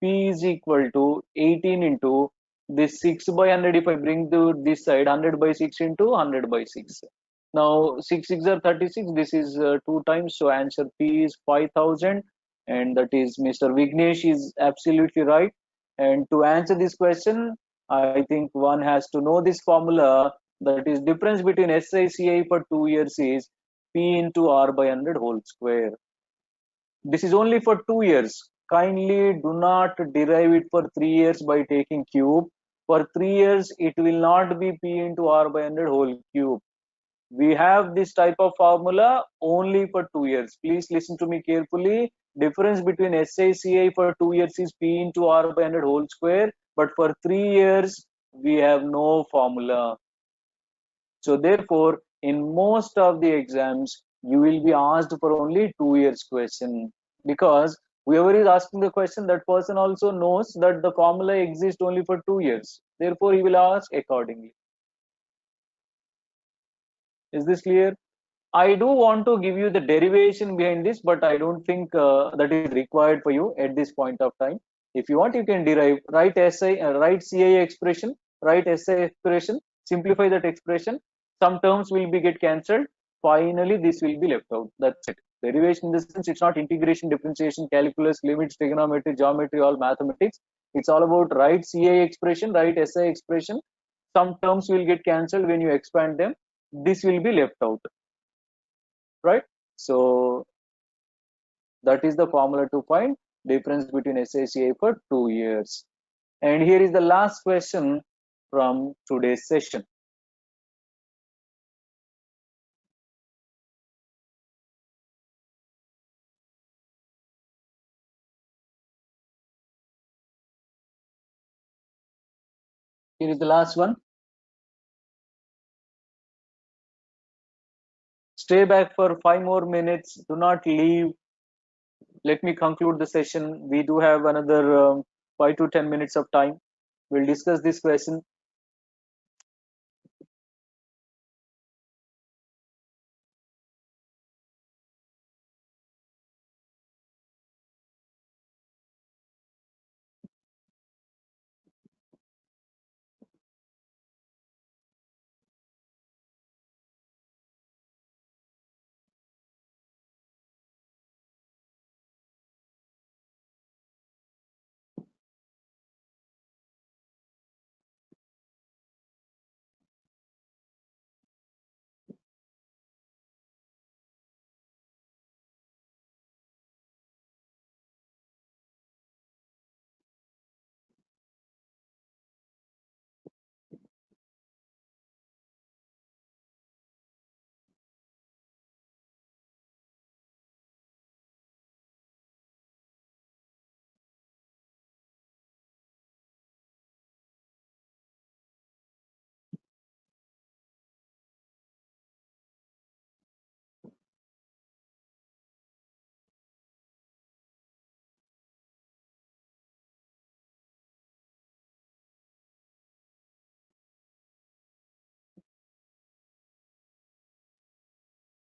P is equal to 18 into this 6 by 100. If I bring to this side, 100 by 6 into 100 by 6. Now 6 6 are 36. This is 2 times. So answer P is 5,000, and that is Mr. Vignesh is absolutely right. And to answer this question, I think one has to know this formula. That is difference between SICI for 2 years is P into R by 100 whole square. This is only for 2 years. Kindly do not derive it for 3 years by taking cube. For 3 years, it will not be P into R by 100 whole cube. We have this type of formula only for 2 years. Please listen to me carefully. Difference between SICI for 2 years is P into R by 100 whole square. But for 3 years, we have no formula. So therefore, in most of the exams, you will be asked for only 2 years question, because whoever is asking the question, that person also knows that the formula exists only for 2 years. Therefore, he will ask accordingly. Is this clear? I do want to give you the derivation behind this, but I don't think that is required for you at this point of time. If you want, you can derive, write CI expression, write SI expression, simplify that expression, some terms will be get cancelled, finally this will be left out. That's it. Derivation in the sense, it's not integration, differentiation, calculus, limits, trigonometry, geometry, all mathematics. It's all about write CI expression, write SI expression. Some terms will get cancelled when you expand them. This will be left out, right? So that is the formula to find difference between SI/CI for 2 years. And here is the last question from today's session. Here is the last one. Stay back for 5 more minutes. Do not leave. Let me conclude the session. We do have another 5 to 10 minutes of time. We'll discuss this question.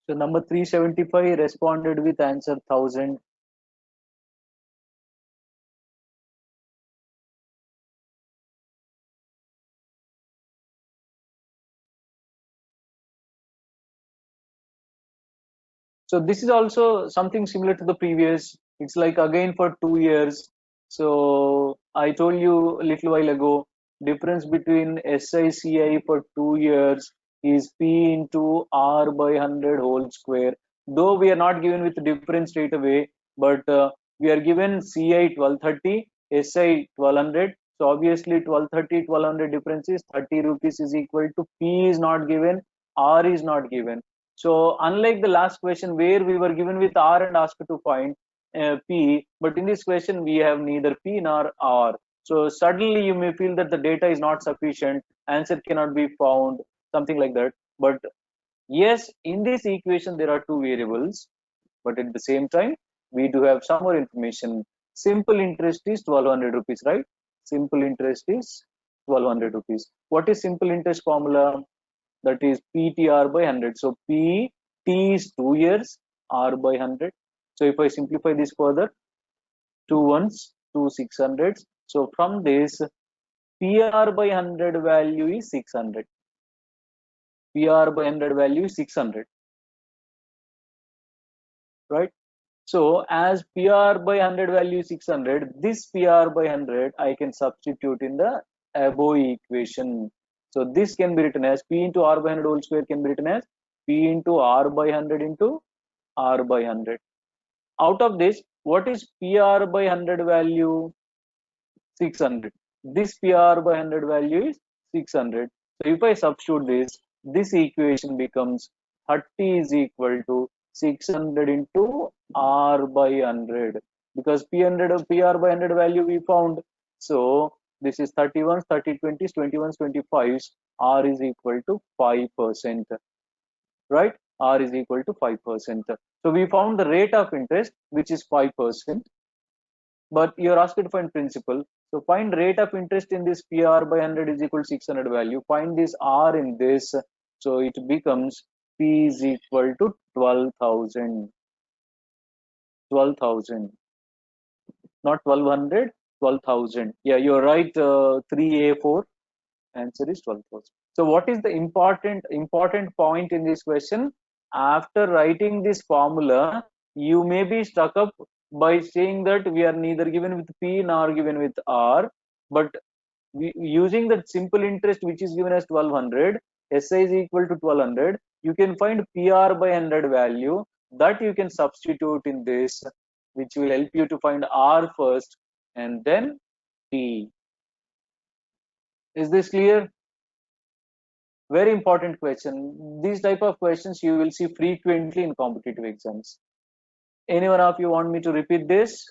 So number 375 responded with answer 1000. So this is also something similar to the previous. It's like again for 2 years. So I told you a little while ago, difference between SICI for 2 years is P into R by 100 whole square. Though we are not given with difference straight away, but we are given CI 1230, SI 1200. So obviously 1230, 1200 difference is 30 rupees is equal to P is not given, R is not given. So unlike the last question where we were given with R and asked to find P, but in this question we have neither P nor R. So suddenly you may feel that the data is not sufficient, answer cannot be found, something like that. But yes, in this equation there are two variables, but at the same time we do have some more information. Simple interest is 1200 rupees, right? Simple interest is 1200 rupees. What is simple interest formula? That is PTR by 100. So P T is 2 years, R by 100. So if I simplify this further, 2 ones, 2 600s. So from this, PR by 100 value is 600. PR by 100 value is 600, right? So as PR by 100 value is 600, this PR by 100 I can substitute in the above equation. So this can be written as P into R by 100 whole square can be written as P into R by 100 into R by 100. Out of this, what is PR by 100 value? 600. This PR by 100 value is 600. So if I substitute this equation becomes 30 is equal to 600 into R by 100, because P100 of PR by 100 value we found. So this is 31, 30, 20, 21, 25. R is equal to 5%, right? R is equal to 5%. So we found the rate of interest, which is 5%, but you're asked to find principal. So find rate of interest in this PR by 100 is equal to 600 value. Find this R in this. So it becomes P is equal to 12,000. 12,000. Not 1200, 12,000. Yeah, you're right. 3A4. Answer is 12,000. So what is the important point in this question? After writing this formula, you may be stuck up by saying that we are neither given with P nor given with R, but using that simple interest which is given as 1200, SI is equal to 1200, you can find PR by 100 value that you can substitute in this, which will help you to find R first and then P. Is this clear? Very important question. These type of questions you will see frequently in competitive exams. Anyone of you want me to repeat this?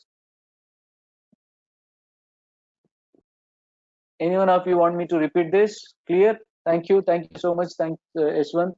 Anyone of you want me to repeat this? Clear? Thank you so much. Thanks, Yashwant.